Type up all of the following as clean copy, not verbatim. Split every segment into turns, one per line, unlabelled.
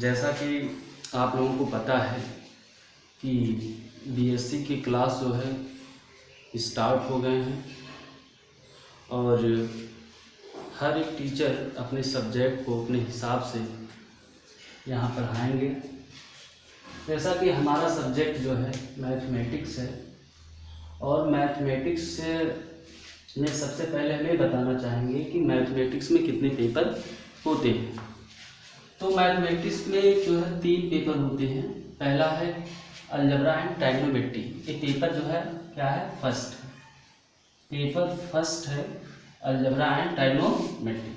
जैसा कि आप लोगों को पता है कि बीएससी के क्लास जो है स्टार्ट हो गए हैं और हर एक टीचर अपने सब्जेक्ट को अपने हिसाब से यहाँ पढ़ाएंगे। जैसा कि हमारा सब्जेक्ट जो है मैथमेटिक्स है और मैथमेटिक्स से में सबसे पहले हमें बताना चाहेंगे कि मैथमेटिक्स में कितने पेपर होते हैं। तो मैथमेटिक्स में जो है 3 पेपर होते हैं। पहला है अलजेब्रा एंड ट्राइग्नोमेट्री। ये पेपर जो है क्या है, फर्स्ट पेपर फर्स्ट है अलजेब्रा एंड ट्राइग्नोमेट्री।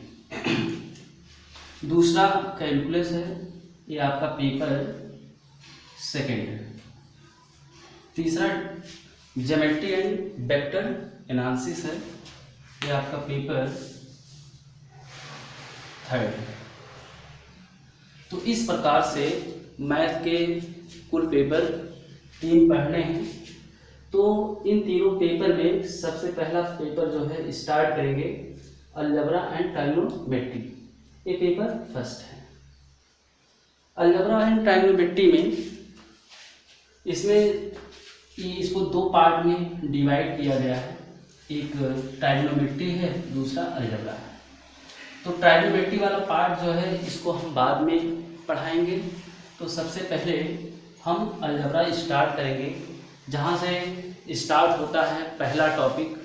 दूसरा कैलकुलस है, ये आपका पेपर सेकेंड है। तीसरा ज्योमेट्री एंड वेक्टर एनालिसिस है, ये आपका पेपर थर्ड है। तो इस प्रकार से मैथ के कुल पेपर 3 पढ़ने हैं। तो इन तीनों पेपर में सबसे पहला पेपर जो है स्टार्ट करेंगे अलजेब्रा एंड ट्राइग्नोमेट्री। ये पेपर फर्स्ट है। अलजेब्रा एंड ट्राइग्नोमेट्री में इसको 2 पार्ट में डिवाइड किया गया है। एक ट्राइग्नोमेट्री है, दूसरा अलजेब्रा है। तो ट्राइग्नोमेट्री वाला पार्ट जो है इसको हम बाद में पढ़ाएंगे। तो सबसे पहले हम अलजेब्रा स्टार्ट करेंगे, जहाँ से स्टार्ट होता है पहला topic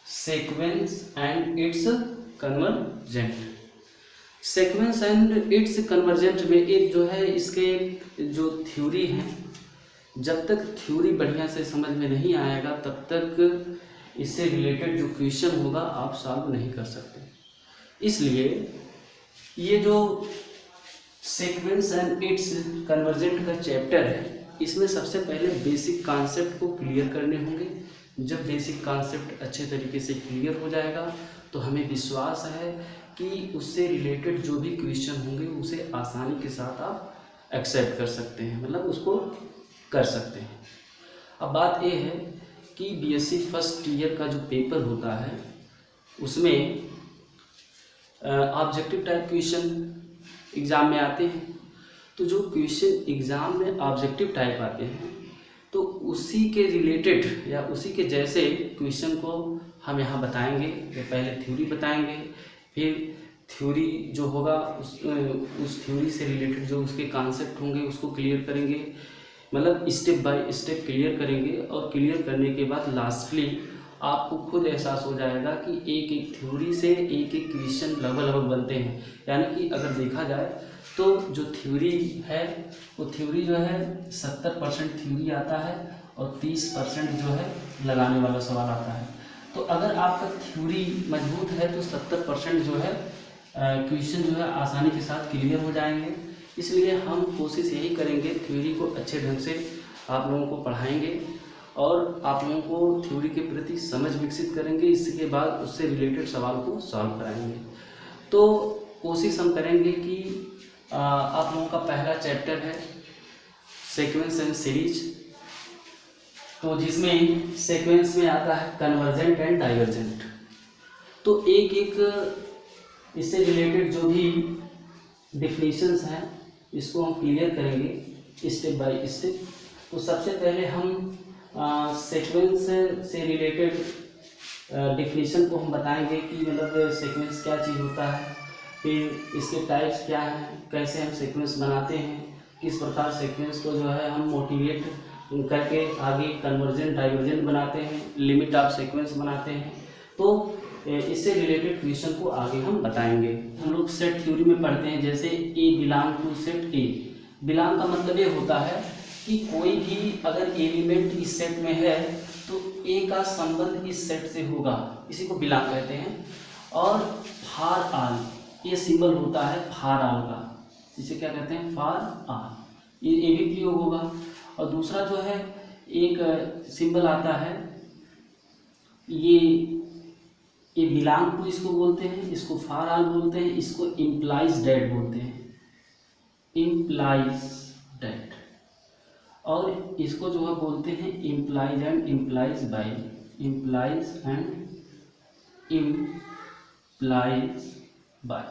sequence and it's convergent. Sequence and it's convergent में एक जो है इसके जो थ्योरी हैं, जब तक थ्योरी बढ़िया से समझ में नहीं आएगा तब तक इससे रिलेटेड जो क्वेश्चन होगा आप सॉल्व नहीं कर सकते। इसलिए ये जो सीक्वेंस एंड इट्स कन्वर्जेंट का चैप्टर है, इसमें सबसे पहले बेसिक कॉन्सेप्ट को क्लियर करने होंगे। जब बेसिक कॉन्सेप्ट अच्छे तरीके से क्लियर हो जाएगा तो हमें विश्वास है कि उससे रिलेटेड जो भी क्वेश्चन होंगे उसे आसानी के साथ आप एक्सेप्ट कर सकते हैं, मतलब उसको कर सकते हैं। अब बात यह है कि बीएससी फर्स्ट ईयर का जो पेपर होता है उसमें ऑब्जेक्टिव टाइप क्वेश्चन एग्ज़ाम में आते हैं। तो जो क्वेश्चन एग्ज़ाम में ऑब्जेक्टिव टाइप आते हैं तो उसी के रिलेटेड या उसी के जैसे क्वेश्चन को हम यहाँ बताएंगे। पहले थ्योरी बताएंगे, फिर थ्योरी जो होगा उस थ्योरी से रिलेटेड जो उसके कॉन्सेप्ट होंगे उसको क्लियर करेंगे, मतलब स्टेप बाय स्टेप क्लियर करेंगे। और क्लियर करने के बाद लास्टली आपको खुद एहसास हो जाएगा कि एक एक थ्योरी से एक एक क्वेश्चन लगभग बनते हैं। यानी कि अगर देखा जाए तो जो थ्योरी है वो थ्योरी जो है 70% थ्योरी आता है और 30% जो है लगाने वाला सवाल आता है। तो अगर आपका थ्योरी मजबूत है तो 70% जो है क्वेश्चन जो है आसानी के साथ क्लियर हो जाएंगे। इसलिए हम कोशिश यही करेंगे, थ्योरी को अच्छे ढंग से आप लोगों को पढ़ाएंगे और आप लोगों को थ्योरी के प्रति समझ विकसित करेंगे। इसके बाद उससे रिलेटेड सवाल को सॉल्व कराएंगे। तो कोशिश हम करेंगे कि आप लोगों का पहला चैप्टर है सीक्वेंस एंड सीरीज, तो जिसमें सीक्वेंस में आता है कन्वर्जेंट एंड डाइवर्जेंट। तो एक एक इससे रिलेटेड जो भी डिफिनीशंस हैं इसको हम क्लियर करेंगे स्टेप बाय स्टेप। तो सबसे पहले हम सीक्वेंस से रिलेटेड डिफिनीशन को हम बताएंगे कि मतलब सीक्वेंस क्या चीज़ होता है, फिर इसके टाइप्स क्या हैं, कैसे हम सीक्वेंस बनाते हैं, किस प्रकार सीक्वेंस को जो है हम मोटिवेट करके आगे कन्वर्जेंट डाइवर्जेंट बनाते हैं, लिमिट ऑफ सीक्वेंस बनाते हैं। तो इससे रिलेटेड क्वेश्चन को आगे हम बताएंगे। हम लोग सेट थ्योरी में पढ़ते हैं, जैसे A belong to set A. Belong का मतलब ये होता है कि कोई भी अगर एलिमेंट इस सेट में है तो ए का संबंध इस सेट से होगा, इसी को बिलोंग कहते हैं। और फॉर ऑल, ये सिंबल होता है फॉर ऑल का, इसे क्या कहते हैं, फॉर ऑल, ये भी प्रयोग होगा। और दूसरा जो है एक सिंबल आता है, ये बिलोंग टू इसको बोलते हैं, इसको फॉर ऑल बोलते हैं, इसको इम्प्लाइज दैट बोलते हैं, इम्प्लाइज दैट। और इसको जो है बोलते हैं implies and implies by, implies and implies by.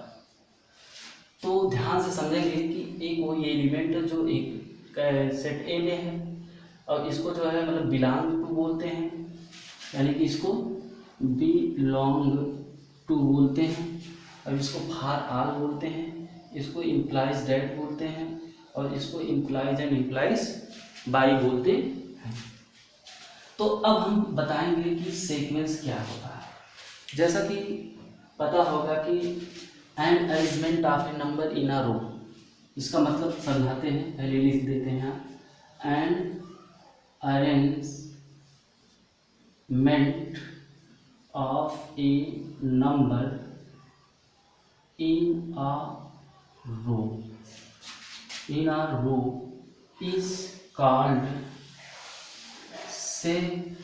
तो ध्यान से समझेंगे कि एक कोई एलिमेंट जो एक सेट ए में है और इसको जो है मतलब बिलोंग टू बोलते हैं, यानी कि इसको बिलोंग टू बोलते हैं, और इसको फॉर ऑल बोलते हैं, इसको इम्प्लाइज दैट बोलते हैं, और इसको इम्प्लाइज एंड इम्प्लाइज बाई बोलते हैं। तो अब हम बताएंगे कि सीक्वेंस क्या होता है। जैसा कि पता होगा कि an arrangement of a number in a row, इसका मतलब समझाते हैं, पहले लिख देते हैं। An arrangement of a number in a row is called sequence।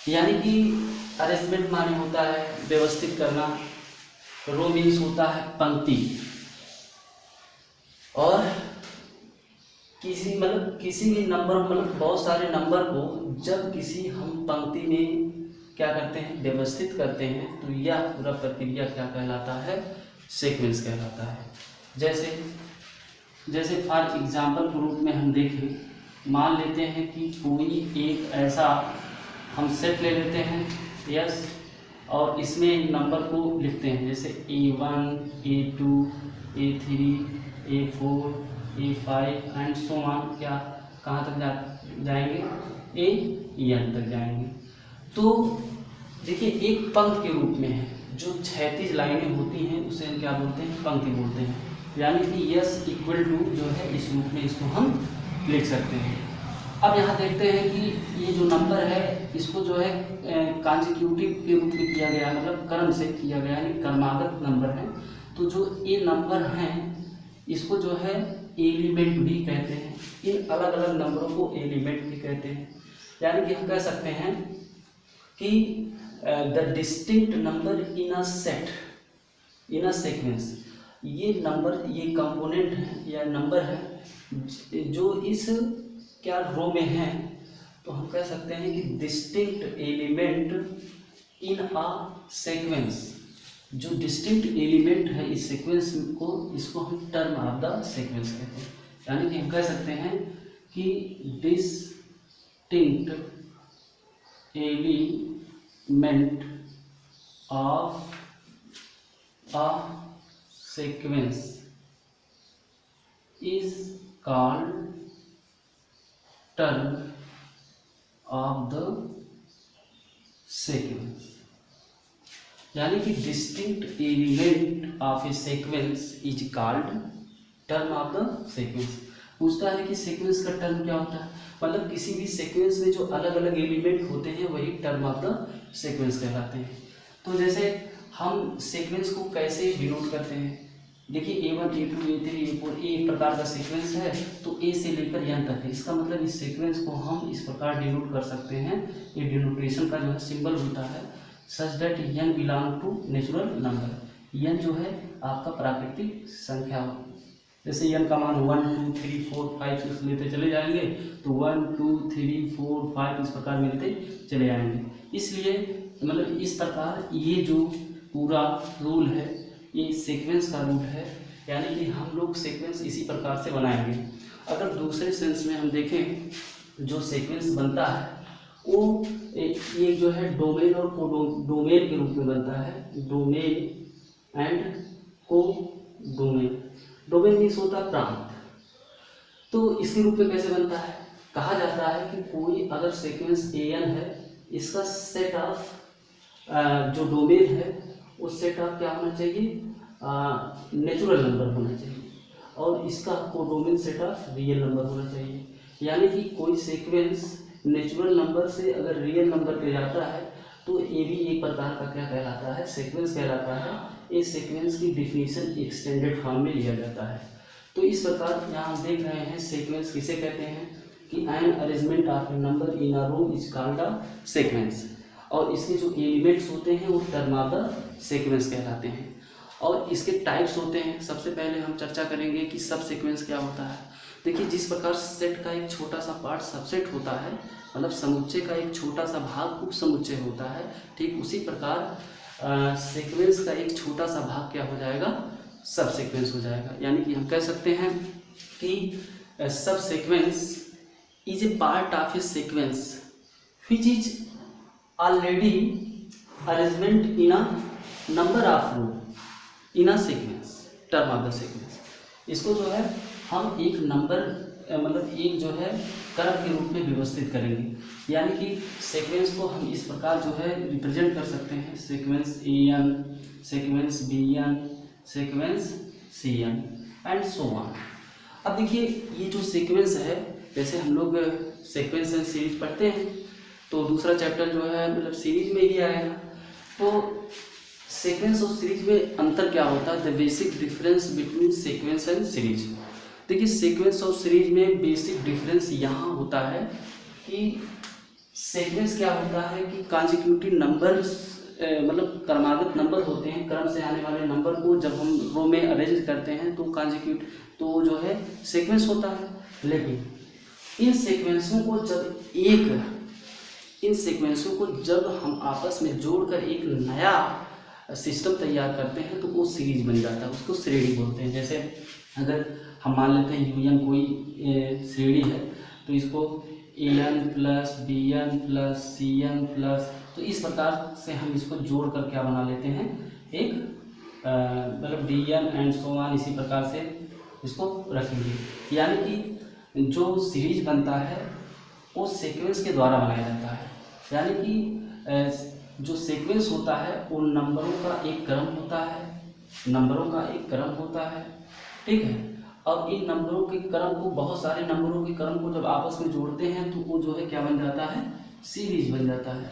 यानी कि अरेंजमेंट माने होता है व्यवस्थित करना, रो मीन्स होता है पंक्ति, और किसी भी नंबर मतलब बहुत सारे नंबर को जब किसी हम पंक्ति में क्या करते हैं, व्यवस्थित करते हैं, तो यह पूरा प्रक्रिया क्या कहलाता है, सीक्वेंस कहलाता है। जैसे फॉर एग्जांपल के रूप में हम देखें, मान लेते हैं कि कोई एक ऐसा हम सेट ले लेते हैं, यस, और इसमें नंबर को लिखते हैं, जैसे A1 A2 A3 A4 A5 and so on, क्या कहाँ तक जाएंगे, AN तक जाएंगे। तो देखिए एक पंक्ति के रूप में है, जो 36 लाइनें होती हैं उसे हम क्या बोलते हैं, पंक्ति बोलते हैं, यानी कि यस इक्वल टू जो है इस रूप में इसको हम लिख सकते हैं। अब यहाँ देखते हैं कि ये जो नंबर है इसको जो है कॉन्जिक्यूटिव के रूप में किया गया है, मतलब क्रम से किया गया है, क्रमागत नंबर है। तो जो ये नंबर हैं इसको जो है एलिमेंट भी कहते हैं, इन अलग अलग नंबरों को एलिमेंट भी कहते हैं। यानी कि हम कह सकते हैं कि the distinct number in a set in a sequence, ये नंबर, ये कंपोनेंट है या नंबर है जो इस क्या रो में है, तो हम कह सकते हैं कि distinct element in a sequence. जो डिस्टिंक्ट एलिमेंट है इस सीक्वेंस को, इसको हम टर्म ऑफ द सीक्वेंस कहते हैं। यानी कि हम कह सकते हैं कि distinct element of a sequence is called term of the sequence। यानी कि distinct element of a sequence is called term of the sequence. पूछता है कि सीक्वेंस का टर्म क्या होता है, मतलब किसी भी सीक्वेंस में जो अलग अलग एलिमेंट होते हैं वही टर्म ऑफ द सीक्वेंस कहलाते हैं। तो जैसे हम सीक्वेंस को कैसे डिनोट करते हैं, देखिए A1 A2 A3 A4 एक प्रकार का सीक्वेंस है, तो A से लेकर N तक है। इसका मतलब इस सीक्वेंस को हम इस प्रकार डिनोट कर सकते हैं, ये डिनोटेशन का जो है सिंबल होता है such that N belong to natural number. N जो है आपका प्राकृतिक संख्या हो, जैसे N का मान 1 2 3 4 5 6 लेते चले जाएंगे, तो 1 2 3 4 5 इस प्रकार मिलते चले जाएंगे। इसलिए मतलब इस प्रकार ये जो पूरा रूल है ये सीक्वेंस का रूल है, यानी कि हम लोग सीक्वेंस इसी प्रकार से बनाएंगे। अगर दूसरे सेंस में हम देखें जो सीक्वेंस बनता है वो ये जो है डोमेन और कोडोमेन के रूप में बनता है, domain and codomain. Domain means होता है प्रांत, तो इसके रूप में कैसे बनता है, कहा जाता है कि कोई अगर सीक्वेंस AN है, इसका सेट ऑफ जो डोमेन है उस सेट ऑफ क्या होना चाहिए, नेचुरल नंबर होना चाहिए, और इसका codomain set of real number होना चाहिए। यानी कि कोई सीक्वेंस नेचुरल नंबर से अगर रियल नंबर पे जाता है तो ये भी एक प्रकार का क्या कहलाता है, सीक्वेंस कहलाता है। इस सीक्वेंस की डिफिनीशन एक्सटेंडेड फॉर्म में लिया जाता है। तो इस प्रकार यहाँ हम देख रहे हैं सीक्वेंस किसे कहते हैं कि an arrangement of a number in a row is called a sequence, और इसके जो एलिमेंट्स होते हैं वो टर्म ऑफ द सीक्वेंस कहलाते हैं। और इसके टाइप्स होते हैं, सबसे पहले हम चर्चा करेंगे कि सब सीक्वेंस क्या होता है। देखिए जिस प्रकार सेट का एक छोटा सा पार्ट सबसेट होता है, मतलब समुच्चय का एक छोटा सा भाग उप समुच्चय होता है, ठीक उसी प्रकार सीक्वेंस का एक छोटा सा भाग क्या हो जाएगा, सब सीक्वेंस हो जाएगा। यानी कि हम कह सकते हैं कि सब sequence is a part of a sequence which is already arrangement in a number of row in a sequence term of the sequence। इसको जो है हम एक नंबर मतलब एक जो है क्रम के रूप में व्यवस्थित करेंगे। यानी कि सीक्वेंस को हम इस प्रकार जो है रिप्रेजेंट कर सकते हैं, sequence AN, sequence BN, sequence CN and so on. अब देखिए ये जो सीक्वेंस है, जैसे हम लोग सीक्वेंस एंड सीरीज पढ़ते हैं तो दूसरा चैप्टर जो है मतलब सीरीज में ही आएगा। तो सीक्वेंस और सीरीज में अंतर क्या होता है, the basic difference between sequence and series. देखिए सीक्वेंस और सीरीज में बेसिक डिफरेंस यहाँ होता है कि सीक्वेंस क्या होता है कि कॉन्जिक्यूटिव नंबर्स मतलब क्रमागत नंबर होते हैं, क्रम से आने वाले नंबर को जब हम रो में अरेंज करते हैं तो कॉन्जिक्यूट तो जो है सीक्वेंस होता है। लेकिन इन सीक्वेंसों को जब हम आपस में जोड़कर एक नया सिस्टम तैयार करते हैं तो वो सीरीज बन जाता है, उसको श्रेणी बोलते हैं। जैसे अगर हम मान लेते हैं यूएन कोई श्रेणी है तो इसको AN plus BN plus CN plus, तो इस प्रकार से हम इसको जोड़ कर क्या बना लेते हैं एक मतलब DN एंड सो ऑन, इसी प्रकार से इसको रखेंगे। यानी कि जो सीरीज बनता है वो सीक्वेंस के द्वारा बनाया जाता है। यानी कि जो सीक्वेंस होता है वो नंबरों का एक क्रम होता है, ठीक है। अब इन नंबरों के क्रम को, बहुत सारे नंबरों के क्रम को जब आपस में जोड़ते हैं तो वो जो है क्या बन जाता है, सीरीज बन जाता है।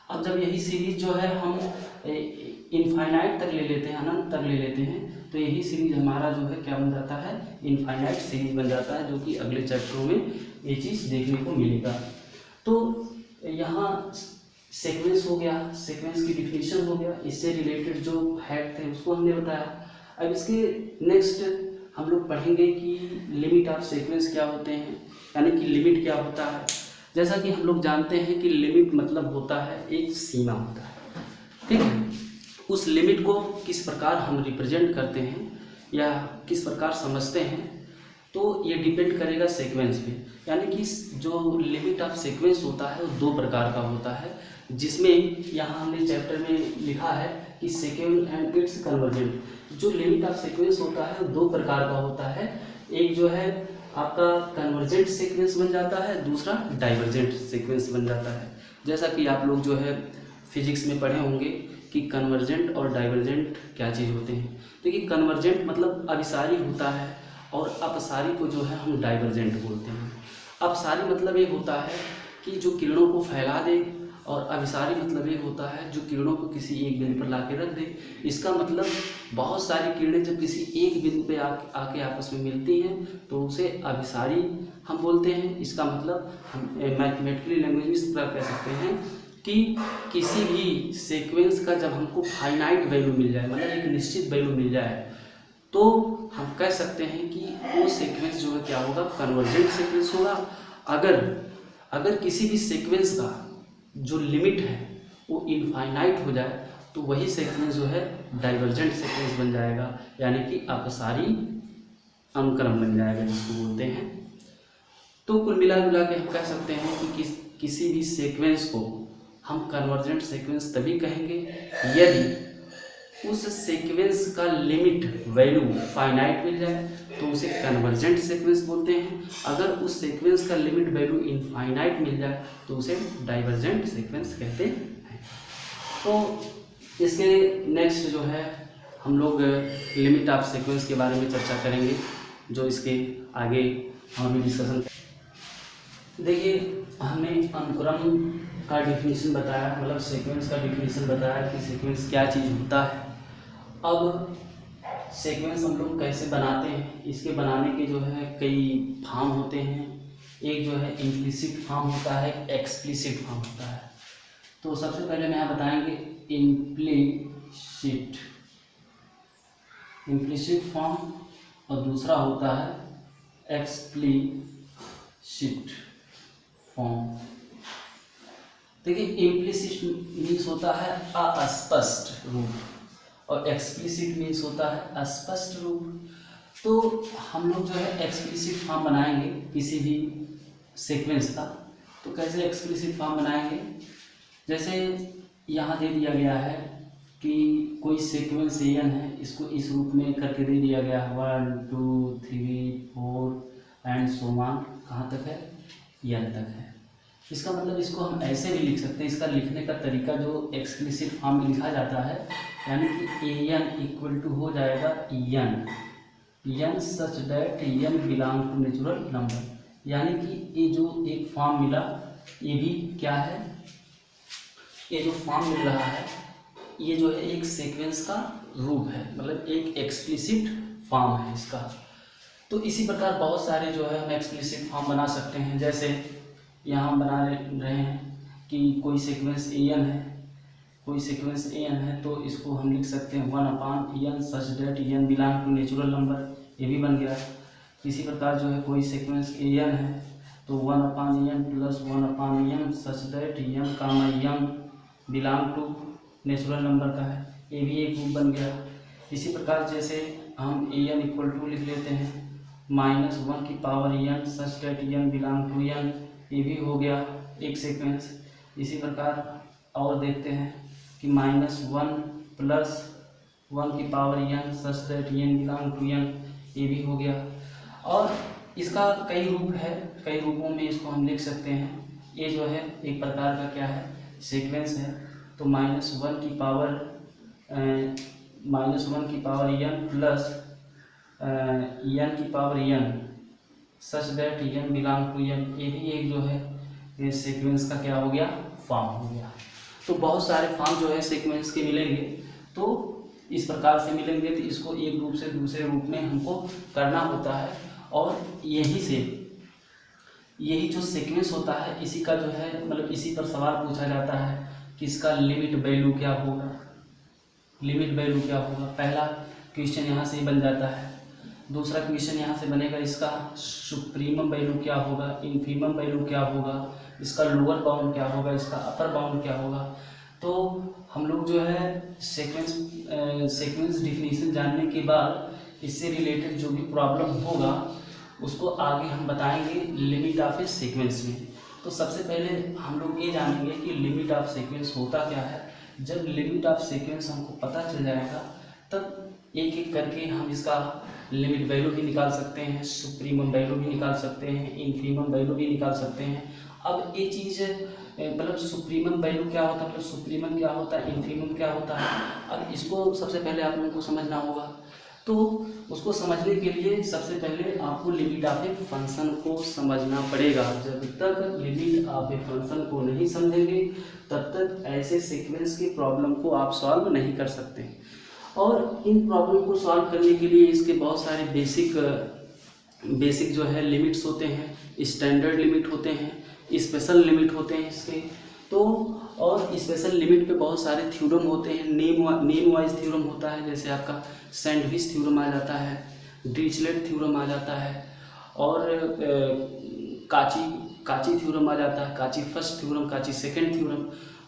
अब जब यही सीरीज जो है हम इनफाइनाइट तक ले लेते हैं, अनंत तक ले लेते हैं, तो यही सीरीज हमारा जो है क्या बन जाता है, इनफाइनाइट सीरीज बन जाता है, जो कि अगले चैप्टरों में ये चीज़ देखने को मिलेगा। तो यहाँ सीक्वेंस हो गया, सीक्वेंस की डिफिनीशन हो गया, इससे रिलेटेड जो फैक्ट थे उसको हमने बताया। अब इसके नेक्स्ट हम लोग पढ़ेंगे कि लिमिट ऑफ सीक्वेंस क्या होते हैं, यानी कि लिमिट क्या होता है। जैसा कि हम लोग जानते हैं कि लिमिट मतलब होता है एक सीमा होता है, ठीक है। उस लिमिट को किस प्रकार हम रिप्रेजेंट करते हैं या किस प्रकार समझते हैं तो ये डिपेंड करेगा सीक्वेंस पे। यानी कि जो लिमिट ऑफ सीक्वेंस होता है वो दो प्रकार का होता है, जिसमें यहाँ हमने चैप्टर में लिखा है कि सीक्वेंस एंड इट्स कन्वर्जेंट। जो लिमिट ऑफ सीक्वेंस होता है वो दो प्रकार का होता है, एक जो है आपका कन्वर्जेंट सीक्वेंस बन जाता है, दूसरा डाइवर्जेंट सीक्वेंस बन जाता है। जैसा कि आप लोग जो है फिजिक्स में पढ़े होंगे कि कन्वर्जेंट और डाइवर्जेंट क्या चीज़ होते हैं। देखिए कन्वर्जेंट मतलब अभिसारी होता है और अपसारी को जो है हम डाइवर्जेंट बोलते हैं। अपसारी मतलब ये होता है कि जो किरणों को फैला दे, और अभिसारी मतलब ये होता है जो किरणों को किसी एक बिंदु पर ला के रख दे। इसका मतलब बहुत सारी किरणें जब किसी एक बिंदु पे आके आपस में मिलती हैं तो उसे अभिसारी हम बोलते हैं। इसका मतलब हम मैथमेटिकली लैंग्वेज में इस प्रकार कह सकते हैं कि किसी भी सीक्वेंस का जब हमको फाइनाइट वैल्यू मिल जाए, मतलब एक निश्चित वैल्यू मिल जाए, तो हम कह सकते हैं कि वो सीक्वेंस जो है क्या होगा, कन्वर्जेंट सीक्वेंस होगा। अगर किसी भी सीक्वेंस का जो लिमिट है वो इनफाइनाइट हो जाए तो वही सीक्वेंस जो है डाइवर्जेंट सीक्वेंस बन जाएगा, यानी कि अपसारी अनुक्रम बन जाएगा जिसको बोलते हैं। तो कुल मिला जुला के हम कह सकते हैं कि किसी भी सीक्वेंस को हम कन्वर्जेंट सीक्वेंस तभी कहेंगे यदि उस सीक्वेंस का लिमिट वैल्यू फाइनाइट मिल जाए तो उसे कन्वर्जेंट सीक्वेंस बोलते हैं। अगर उस सीक्वेंस का लिमिट वैल्यू इनफाइनाइट मिल जाए तो उसे डाइवर्जेंट सीक्वेंस कहते हैं। तो इसके नेक्स्ट जो है हम लोग लिमिट ऑफ सीक्वेंस के बारे में चर्चा करेंगे, जो इसके आगे हम डिस्कशन। देखिए हमने अनुक्रम का डिफिनीशन बताया, मतलब सीक्वेंस का डिफिनीशन बताया कि सीक्वेंस क्या चीज़ होता है। अब सीक्वेंस हम लोग कैसे बनाते हैं, इसके बनाने के जो है कई फॉर्म होते हैं। एक जो है इम्प्लिसिट फॉर्म होता है, एक्सप्लिसिट फॉर्म होता है। तो सबसे पहले मैं यहाँ बताएंगे इम्प्लिसिट फॉर्म, और दूसरा होता है एक्सप्लिसिट फॉर्म। देखिए इम्प्लिसिट मीन्स होता है अस्पष्ट रूप और एक्सप्लिसिट मीन्स होता है स्पष्ट रूप। तो हम लोग जो है एक्सप्लिसिट फॉर्म बनाएंगे किसी भी सीक्वेंस का। तो कैसे एक्सप्लिसिट फॉर्म बनाएंगे, जैसे यहाँ दे दिया गया है कि कोई सीक्वेंस एन है, इसको इस रूप में करके दे दिया गया है 1 2 3 4 एंड सो ऑन, कहाँ तक है, एन तक है। इसका मतलब इसको हम ऐसे भी लिख सकते हैं, इसका लिखने का तरीका जो एक्सप्लिसिट फॉर्म में लिखा जाता है, यानी कि ए एन इक्वल टू हो जाएगा N such that N belong to natural number. यानी कि ये जो एक फॉर्म मिला, ये भी क्या है, ये जो फॉर्म मिल रहा है ये जो है एक सीक्वेंस का रूप है, मतलब एक एक्सप्लिसिट फॉर्म है इसका। तो इसी प्रकार बहुत सारे जो है हम एक्सप्लिसिट फॉर्म बना सकते हैं। जैसे यहाँ बना रहे हैं कि कोई सीक्वेंस एन है, कोई सीक्वेंस एन है, तो इसको हम लिख सकते हैं 1/n such that N belong to natural number, ये भी बन गया। इसी प्रकार जो है कोई सीक्वेंस एन है तो 1/n plus 1/n such that N comma N belong to natural number का है, ये भी एक रूप बन गया। इसी प्रकार जैसे हम ए एन इक्वल टू लिख लेते हैं -1 की power n such that N belong to n, ये भी हो गया एक सीक्वेंस। इसी प्रकार और देखते हैं कि -1 प्लस 1 की power n such that N belong to n, ये भी हो गया। और इसका कई रूप है, कई रूपों में इसको हम लिख सकते हैं। ये जो है एक प्रकार का क्या है, सीक्वेंस है। तो -1 की पावर एन प्लस एन की power n such that N belong to n, ये भी एक जो है ये सीक्वेंस का क्या हो गया, फॉर्म हो गया। तो बहुत सारे फॉर्म जो है सीक्वेंस के मिलेंगे, तो इस प्रकार से मिलेंगे। तो इसको एक रूप से दूसरे रूप में हमको करना होता है, और यही जो सीक्वेंस होता है इसी का जो है मतलब इसी पर सवाल पूछा जाता है कि इसका लिमिट वैल्यू क्या होगा, लिमिट वैल्यू क्या होगा। पहला क्वेश्चन यहाँ से ही बन जाता है। दूसरा क्वेश्चन यहाँ से बनेगा इसका सुप्रीमम वैल्यू क्या होगा, इन्फीमम वैल्यू क्या होगा, इसका लोअर बाउंड क्या होगा, इसका अपर बाउंड क्या होगा। तो हम लोग जो है सीक्वेंस डिफिनीशन जानने के बाद इससे रिलेटेड जो भी प्रॉब्लम होगा उसको आगे हम बताएंगे लिमिट ऑफ ए सीक्वेंस में। तो सबसे पहले हम लोग ये जानेंगे कि लिमिट ऑफ सीक्वेंस होता क्या है। जब लिमिट ऑफ सीक्वेंस हमको पता चल जाएगा तब एक एक करके हम इसका लिमिट वैल्यू भी निकाल सकते हैं, सुप्रीमम वैल्यू भी निकाल सकते हैं, इन्फीमम वैल्यू भी निकाल सकते हैं। अब ये चीज़ मतलब सुप्रीमम वैल्यू क्या होता है, मतलब सुप्रीमम क्या होता है, इन्फीमम क्या होता है, अब इसको सबसे पहले आप लोगों को समझना होगा। तो उसको समझने के लिए सबसे पहले आपको लिमिट ऑफ ए फंक्शन को समझना पड़ेगा। जब तक लिमिट ऑफ ए फंक्शन को नहीं समझेंगे तब तक ऐसे सीक्वेंस की प्रॉब्लम को आप सॉल्व नहीं कर सकते। और इन प्रॉब्लम को सॉल्व करने के लिए इसके बहुत सारे बेसिक जो है लिमिट्स होते हैं, स्टैंडर्ड लिमिट होते हैं, स्पेशल लिमिट होते हैं इसके। तो और स्पेशल लिमिट पे बहुत सारे थ्योरम होते हैं, नेम वाइज थ्योरम होता है, जैसे आपका सैंडविच थ्योरम आ जाता है, डिरिचलेट थ्योरम आ जाता है, और काची थ्योरम आ जाता है, काची फर्स्ट थ्योरम, काची सेकंड थ्योरम।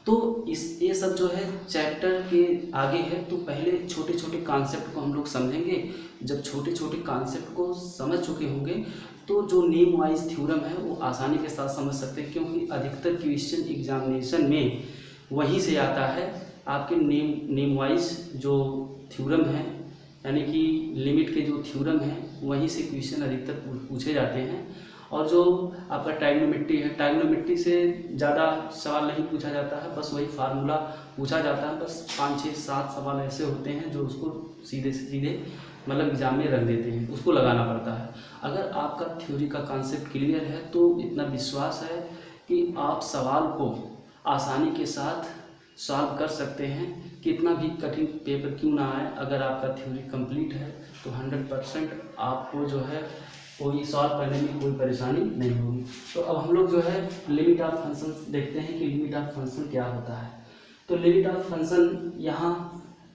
तो ये सब जो है चैप्टर के आगे है। तो पहले छोटे छोटे कॉन्सेप्ट को हम लोग समझेंगे। जब छोटे छोटे कॉन्सेप्ट को समझ चुके होंगे तो जो नेम वाइज थ्योरम है वो आसानी के साथ समझ सकते हैं, क्योंकि अधिकतर क्वेश्चन एग्जामिनेशन में वहीं से आता है। आपके नेम वाइज जो थ्योरम है, यानी कि लिमिट के जो थ्योरम हैं वहीं से क्वेश्चन अधिकतर पूछे जाते हैं। और जो आपका ट्राइग्नोमेट्री है, ट्राइग्नोमेट्री से ज़्यादा सवाल नहीं पूछा जाता है, बस वही फार्मूला पूछा जाता है। बस 5 6 7 सवाल ऐसे होते हैं जो उसको सीधे से सीधे मतलब एग्जाम में रख देते हैं, उसको लगाना पड़ता है। अगर आपका थ्योरी का कॉन्सेप्ट क्लियर है तो इतना विश्वास है कि आप सवाल को आसानी के साथ सॉल्व कर सकते हैं। कितना भी कठिन पेपर क्यों ना आए, अगर आपका थ्योरी कंप्लीट है तो 100% आपको जो है कोई सॉल्व करने में कोई परेशानी नहीं होगी। तो अब हम लोग जो है लिमिट ऑफ फंक्शन देखते हैं कि लिमिट ऑफ फंक्शन क्या होता है। तो लिमिट ऑफ फंक्शन यहाँ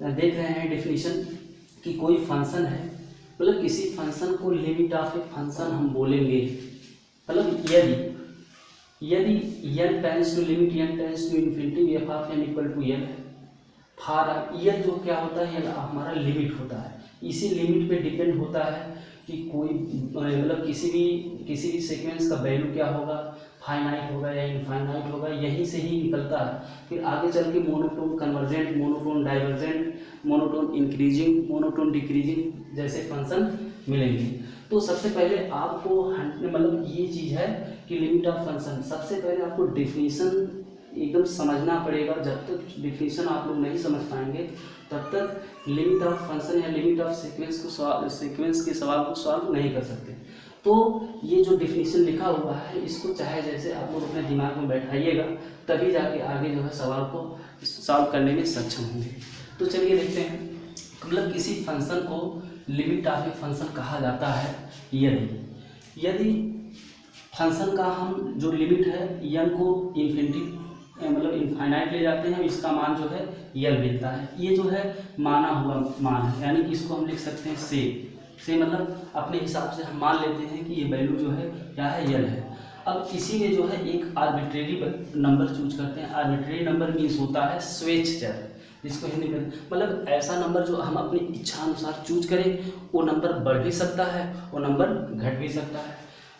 देख रहे हैं डेफिनेशन कि कोई फंक्शन है, मतलब किसी फंक्शन को लिमिट ऑफ ए फंक्शन हम बोलेंगे। मतलब यदि n tends to limit n tends to infinity F of n equal to n है, फार ये जो क्या होता है, ये हमारा लिमिट होता है। इसी लिमिट पे डिपेंड होता है कि कोई मतलब किसी भी सीक्वेंस का वैल्यू क्या होगा, फाइनाइट होगा या इनफाइनाइट होगा, यहीं से ही निकलता है। फिर आगे चल के monotone convergent, monotone divergent, monotone increasing, monotone decreasing जैसे फंक्शन मिलेंगे। तो सबसे पहले आपको मतलब ये चीज़ है कि लिमिट ऑफ फंक्शन, सबसे पहले आपको डेफिनेशन एकदम समझना पड़ेगा। जब तक डेफिनेशन आप लोग नहीं समझ पाएंगे तब तक लिमिट ऑफ फंक्शन या लिमिट ऑफ सीक्वेंस के सवाल को सॉल्व नहीं कर सकते। तो ये जो डेफिनेशन लिखा हुआ है इसको चाहे जैसे आप लोग अपने दिमाग में बैठाइएगा, तभी जाके आगे जो है सवाल को सॉल्व करने में सक्षम होंगे। तो चलिए देखते हैं, मतलब किसी फंक्शन को लिमिट ऑफ ए फंक्शन कहा जाता है यदि फंक्शन का हम जो लिमिट है n को इन्फिनिटी मतलब इनफाइनाइट ले जाते हैं, इसका मान जो है यल मिलता है। ये जो है माना हुआ मान है, यानी कि इसको हम लिख सकते हैं से मतलब अपने हिसाब से हम मान लेते हैं कि ये वैल्यू जो है क्या है, यल है। अब इसी में जो है एक आर्बिट्रेरी नंबर चूज करते हैं। आर्बिट्रेरी नंबर मीन्स होता है स्वेच्छ चर, जिसको हिंदी में मतलब ऐसा नंबर जो हम अपनी इच्छा अनुसार चूज करें, वो नंबर बढ़ भी सकता है, वो नंबर घट भी सकता है।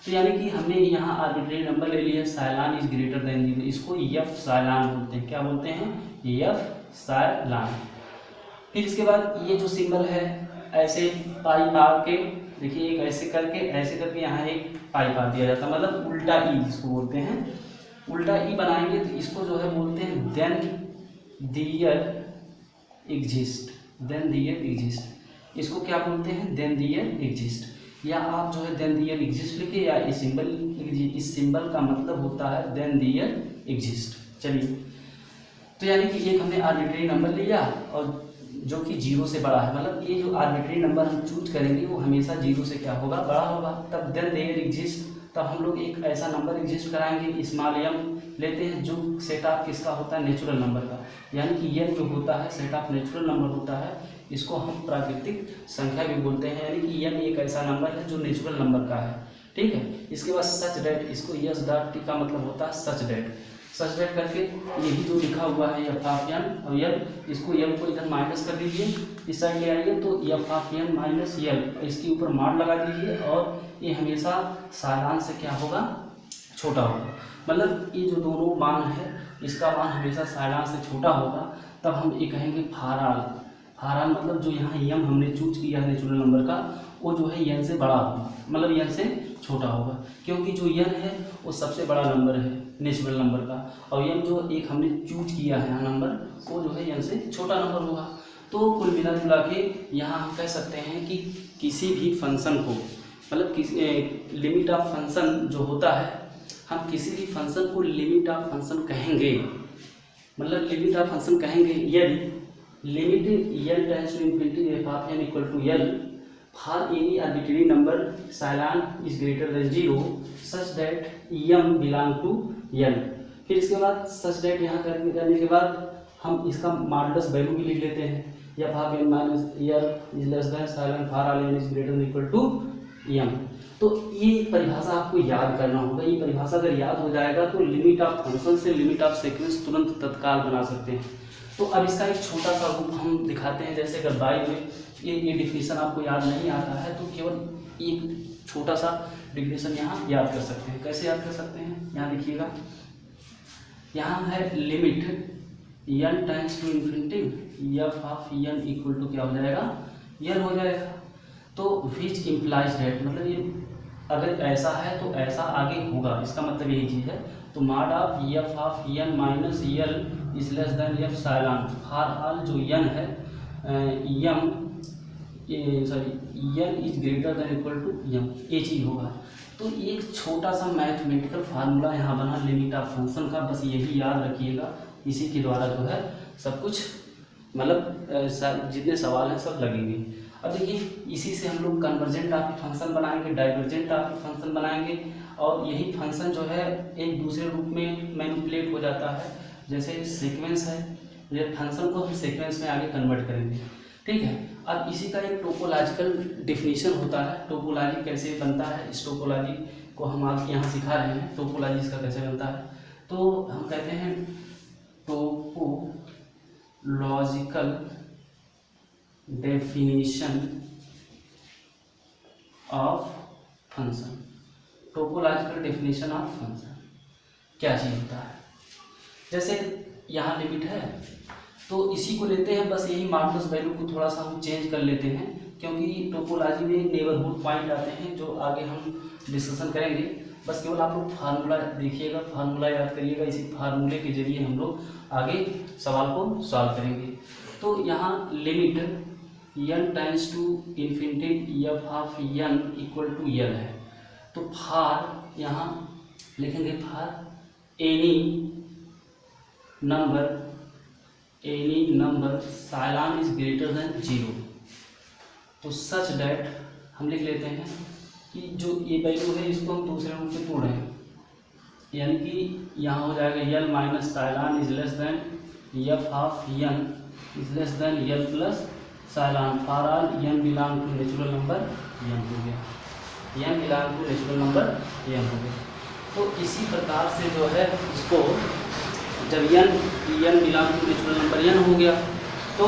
तो यानी कि हमने यहाँ आर्बिट्रेरी नंबर ले लिया, साइलान इज ग्रेटर देन 0, इसको एफ साइलान बोलते हैं। क्या बोलते हैं? एफ साइलान। फिर इसके बाद ये जो सिंबल है ऐसे पाई मार के देखिए, एक ऐसे करके यहाँ एक पाई मार दिया जाता है, मतलब उल्टा ई जिसको बोलते हैं। उल्टा ई बनाएंगे तो इसको जो है बोलते हैं देन दियर एग्जिस्ट। इसको क्या बोलते हैं? Then there exist. या आप जो है देन दियर एग्जिस्ट लिखिए या इस सिंबल लिखिए। इस सिंबल का मतलब होता है देन दियर एग्जिस्ट। चलिए, तो यानी कि एक हमने आर्बिट्रेरी नंबर लिया और जो कि 0 से बड़ा है, मतलब ये जो आर्बिट्रेरी नंबर हम चूज करेंगे वो हमेशा 0 से क्या होगा, बड़ा होगा। तब देन देयर एग्जिस्ट, तब हम लोग एक ऐसा नंबर एग्जिस्ट कराएंगे, स्मॉल m लेते हैं, जो सेट ऑफ किसका होता है? नेचुरल नंबर का। यानी कि n जो होता है सेट ऑफ नेचुरल नंबर होता है, इसको हम प्राकृतिक संख्या भी बोलते हैं। यानी कि n एक ऐसा नंबर है जो नेचुरल नंबर का है, ठीक है। इसके बाद सच डेट, इसको यस डॉट टी का मतलब होता है सच डेट। सच डेट करके यही जो लिखा हुआ है एफ ऑफ एन और यल, इसको यल को इधर माइनस कर दीजिए, इस साइड ले आइए तो एफ ऑफ एन माइनस यल, इसके ऊपर मार लगा दीजिए और ये हमेशा साइलान से क्या होगा? छोटा होगा। मतलब ये जो दोनों मान है इसका मान हमेशा साइलान से छोटा होगा। तब हम ये कहेंगे फाराल मतलब जो यहाँ यम हमने चूज किया है नेचुरल नंबर का, वो जो है यन से बड़ा होगा, मतलब यन से छोटा होगा, क्योंकि जो यन है वो सबसे बड़ा नंबर है नेचुरल नंबर का, और यन जो एक हमने चूज किया है नंबर, वो जो है यन से छोटा नंबर होगा। तो कुल मिला जुला के यहाँ हम कह सकते हैं कि किसी भी फंक्शन को, मतलब किसी लिमिट ऑफ फंक्शन जो होता है, हम किसी भी फंक्शन को लिमिट ऑफ फंक्शन कहेंगे, मतलब लिमिट ऑफ फंक्शन कहेंगे यदि limit n tends to infinity F of n equal to L for any arbitrary number epsilon is greater than 0 such that m belong to n। फिर इसके बाद such that यहाँ करने के बाद हम इसका मॉडुलस वैल्यू भी लिख लेते हैं, F of n minus L is less than epsilon for all n is greater than equal to m। तो ये परिभाषा आपको याद करना होगा। ये परिभाषा अगर याद हो जाएगा तो लिमिट ऑफ फंक्शन से लिमिट ऑफ सीक्वेंस तुरंत तत्काल बना सकते हैं। तो अब इसका एक छोटा सा रूप हम दिखाते हैं। जैसे अगर बाई में ये डिफिनीशन आपको याद नहीं आता है तो केवल एक छोटा सा डिफिनीशन यहाँ याद कर सकते हैं। कैसे याद कर सकते हैं? यहाँ देखिएगा, यहाँ है limit n tends to infinity F of n equal to क्या हो जाएगा? यल हो जाएगा। तो विच इम्प्लाइज दैट, मतलब ये अगर ऐसा है तो ऐसा आगे होगा, इसका मतलब यही चीज़ है। तो mod of F of n minus L is less than epsilon for all जो n है m n is greater than equal to m, ये चीज़ होगा। तो एक छोटा सा मैथमेटिकल फार्मूला यहाँ बना लिमिट ऑफ फंक्शन का, बस यही याद रखिएगा। इसी के द्वारा जो है सब कुछ मतलब जितने सवाल हैं सब लगेंगे। अब देखिए, इसी से हम लोग कन्वर्जेंट ऑफ फंक्शन बनाएंगे, डाइवर्जेंट ऑफ फंक्शन बनाएंगे, और यही फंक्शन जो है एक दूसरे रूप में मैनिपुलेट हो जाता है। जैसे सीक्वेंस है, ये फंक्शन को हम सीक्वेंस में आगे कन्वर्ट करेंगे, ठीक है। अब इसी का एक टोपोलॉजिकल डिफिनीशन होता है। टोपोलॉजी कैसे बनता है, इस टोपोलॉजी को हम आज यहाँ सिखा रहे हैं, टोपोलॉजी इसका कैसे बनता है। तो हम कहते हैं topological definition of function. Topological definition of function क्या चीज़ होता है। जैसे यहाँ लिमिट है तो इसी को लेते हैं, बस यही मॉडुलस वैल्यू को थोड़ा सा हम चेंज कर लेते हैं, क्योंकि टोपोलॉजी में नेबरहुड पॉइंट आते हैं जो आगे हम डिस्कशन करेंगे। बस केवल आप लोग फार्मूला देखिएगा, फार्मूला याद करिएगा, इसी फार्मूले के जरिए हम लोग आगे सवाल को सॉल्व करेंगे। तो यहाँ limit n tends to infinity f of n equal to l है। तो फार यहाँ लिखेंगे for any number epsilon is greater than 0। तो सच डैट हम लिख लेते हैं कि जो ये वैल्यू है इसको हम दूसरे रूप में तोड़ रहे हैं, यानी कि यहाँ हो जाएगा l minus epsilon is less than f of n is less than l plus epsilon for all n belong to natural number n हो गया, n belong to natural number n हो गया। तो इसी प्रकार से जो है इसको जब n belong to natural number n हो गया तो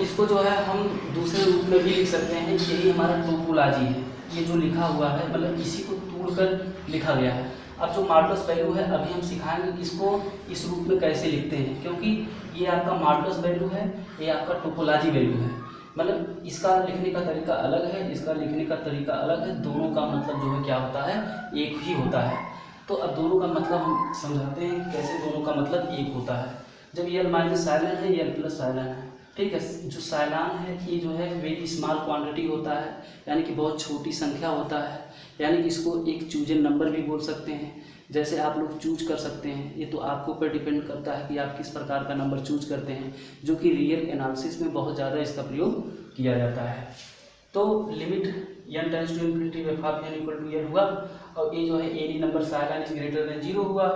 इसको जो है हम दूसरे रूप में भी लिख सकते हैं। यही हमारा टोपोलॉजी है, ये जो लिखा हुआ है मतलब इसी को तोड़कर लिखा गया है। अब जो मॉडुलस वैल्यू है अभी हम सिखाएंगे कि इसको इस रूप में कैसे लिखते हैं, क्योंकि ये आपका मॉडुलस वैल्यू है, ये आपका टोपोलॉजी वैल्यू है। मतलब इसका लिखने का तरीका अलग है, इसका लिखने का तरीका अलग है, दोनों का मतलब जो है क्या होता है, एक ही होता है। तो अब दोनों का मतलब हम समझाते हैं कैसे दोनों का मतलब एक होता है। जब l माइनस साइलान है, l प्लस साइलान है, ठीक है। जो साइलान है ये जो है वेरी स्मॉल क्वांटिटी होता है, यानी कि बहुत छोटी संख्या होता है, यानी कि इसको एक चूजन नंबर भी बोल सकते हैं। जैसे आप लोग चूज कर सकते हैं, ये तो आपके ऊपर डिपेंड करता है कि आप किस प्रकार का नंबर चूज करते हैं, जो कि रियल एनालिसिस में बहुत ज़्यादा इसका प्रयोग किया जाता है। तो limit n tends to infinity f of n equal to l हुआ, और ये जो है any number epsilon is greater than 0 हुआ।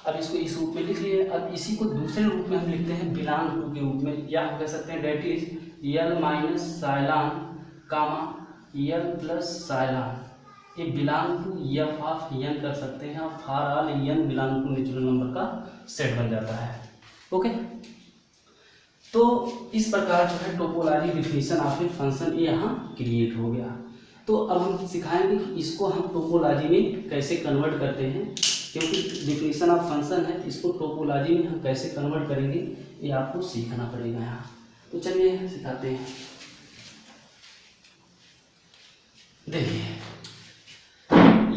अब इसको इस रूप में लिख लिए। अब इसी को दूसरे रूप में हम लिखते हैं बिलोंग टू के रूप में, या हम कह सकते हैं that is l minus epsilon comma l plus epsilon, ये belong to f of n कर सकते हैं, और for all n belong to natural number का सेट बन जाता है। ओके, तो इस प्रकार जो है topology definition of a function यहाँ क्रिएट हो गया। तो अब हम सिखाएंगे कि इसको हम टोपोलॉजी में कैसे कन्वर्ट करते हैं, क्योंकि डिफिनेशन ऑफ फंक्शन है, इसको टोपोलॉजी में हम कैसे कन्वर्ट करेंगे ये आपको सीखना पड़ेगा यहाँ। तो चलिए सिखाते हैं। देखिए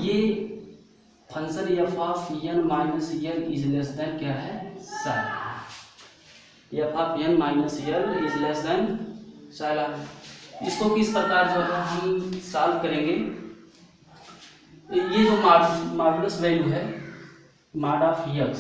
ये function f of n minus l is less than क्या है, epsilon. f of n minus l is less than epsilon. इसको किस प्रकार जो है हम सॉल्व करेंगे। ये जो मॉडुलस वैल्यू है मॉड ऑफ x,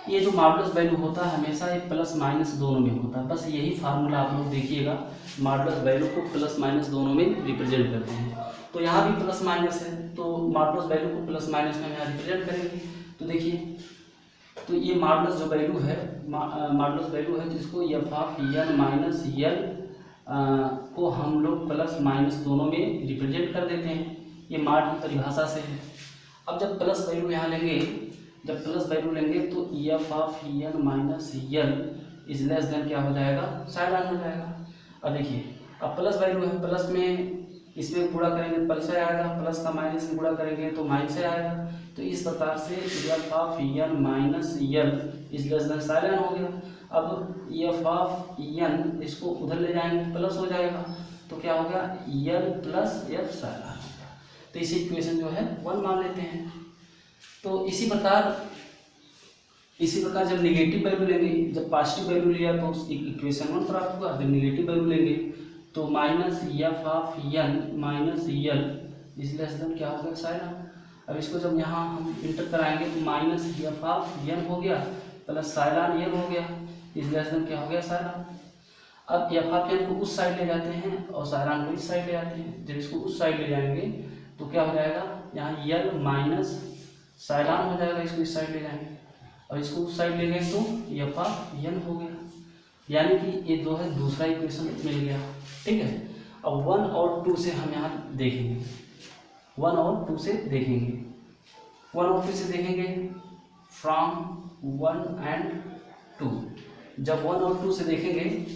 ये जो मॉडुलस वैल्यू होता है हमेशा ये प्लस माइनस दोनों में होता है। बस यही फार्मूला आप लोग देखिएगा, मॉडुलस वैल्यू को प्लस माइनस दोनों में रिप्रेजेंट करते हैं। तो यहाँ भी प्लस माइनस है, तो मॉडुलस वैल्यू को प्लस माइनस में यहाँ रिप्रेजेंट करेंगे। तो देखिए, तो ये मॉडुलस जो वैल्यू है, मॉडुलस वैल्यू है जिसको f of n minus l को हम लोग प्लस माइनस दोनों में रिप्रेजेंट कर देते हैं। ये मॉड की परिभाषा से है। अब जब प्लस वैल्यू यहाँ लेंगे, जब प्लस वैल्यू लेंगे तो f of n minus l is less than क्या हो जाएगा, साइलान हो जाएगा। अब देखिए, अब प्लस वैल्यू है, प्लस में इसमें गुणा करेंगे प्लस से आएगा, प्लस का माइनस में गुणा करेंगे तो माइनस से आएगा। तो इस प्रकार से f of n minus l is less than epsilon हो गया। अब f ऑफ n इसको उधर ले जाएंगे प्लस हो जाएगा, तो क्या हो गया, l प्लस f साइलान। तो इसी इक्वेशन जो है 1 मान लेते हैं। तो इसी प्रकार जब निगेटिव वैल्यू लेंगे, जब पॉजिटिव वैल्यू लिया तो इक्वेशन 1 प्राप्त हुआ। जब निगेटिव वैल्यू लेंगे तो minus f of n minus l is less than क्या हो गया, साइलान। अब इसको जब यहाँ हम इंटर कराएंगे तो माइनस f ऑफ n हो गया प्लस साइलान n हो गया, इज लेस देन क्या हो गया, साइलान। अब f ऑफ n को उस साइड ले जाते हैं और साइलान को इस साइड ले जाते हैं। जब इसको उस साइड ले जाएंगे तो क्या हो जाएगा, यहाँ l माइनस साइलान हो जाएगा, इसको इस साइड ले जाएंगे और इसको उस साइड ले गए तो f ऑफ n हो गया, यानी कि ये जो है दूसरा इक्वेशन मिल गया। ठीक है, अब 1 और 2 से हम यहाँ देखेंगे, 1 और 2 से देखेंगे। 1 और 2 से देखेंगे फ्रॉम 1 एंड 2। जब 1 और 2 से देखेंगे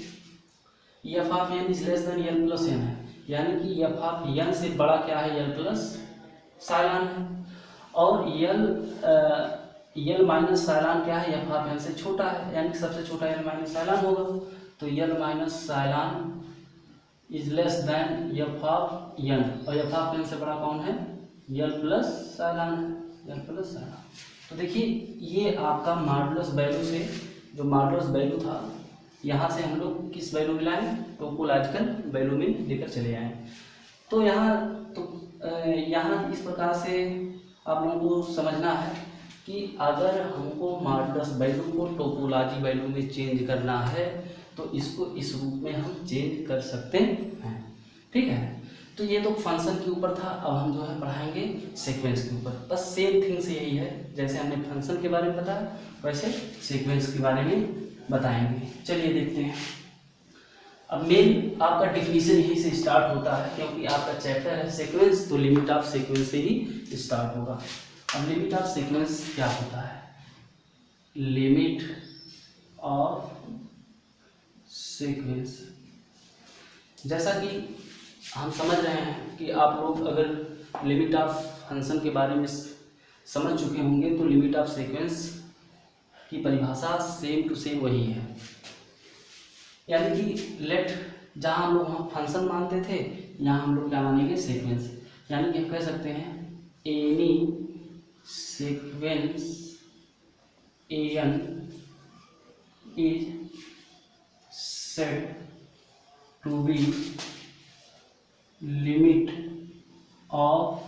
f of n is less than l plus n है, यानी कि एफ ऑफ एन से बड़ा क्या है, एल प्लस साइलान है, और एल माइनस साइलान क्या है, एफ ऑफ एन से छोटा है, यानी कि सबसे छोटा एल माइनस साइलान होगा। तो L minus epsilon is less than F of N, और एफ ऑफ एन से बड़ा कौन है, एल प्लस साइलान है, एल प्लस साइलान। तो देखिए ये आपका मॉडुलस वैल्यू से, जो मॉडुलस वैल्यू था यहाँ से हम लोग किस वैल्यू में लाए, टोपोलॉजिकल वैल्यू में लेकर चले आए। तो यहाँ इस प्रकार से आप लोगों को समझना है कि अगर हमको मॉडुलस वैल्यू को टोपोलॉजी वैल्यू में चेंज करना है तो इसको इस रूप में हम चेंज कर सकते हैं, ठीक है। तो ये तो फंक्शन के ऊपर था, अब हम जो है पढ़ाएंगे सीक्वेंस के ऊपर। बस सेम थिंग से यही है, जैसे हमने फंक्शन के बारे में बताया वैसे सीक्वेंस के बारे में बताएंगे। चलिए देखते हैं। अब मेन आपका डिफिनीशन यही से स्टार्ट होता है, क्योंकि आपका चैप्टर है सीक्वेंस, तो लिमिट ऑफ सीक्वेंस से ही स्टार्ट होगा। अब लिमिट ऑफ सीक्वेंस क्या होता है, लिमिट ऑफ सीक्वेंस, जैसा कि हम समझ रहे हैं कि आप लोग अगर लिमिट ऑफ फंक्शन के बारे में समझ चुके होंगे तो लिमिट ऑफ सीक्वेंस की परिभाषा सेम टू सेम वही है, यानी कि लेट जहाँ हम लोग फंक्शन मानते थे यहाँ हम लोग क्या मानेंगे, सीक्वेंस। यानी कि हम कह सकते हैं any sequence n is said to be limit of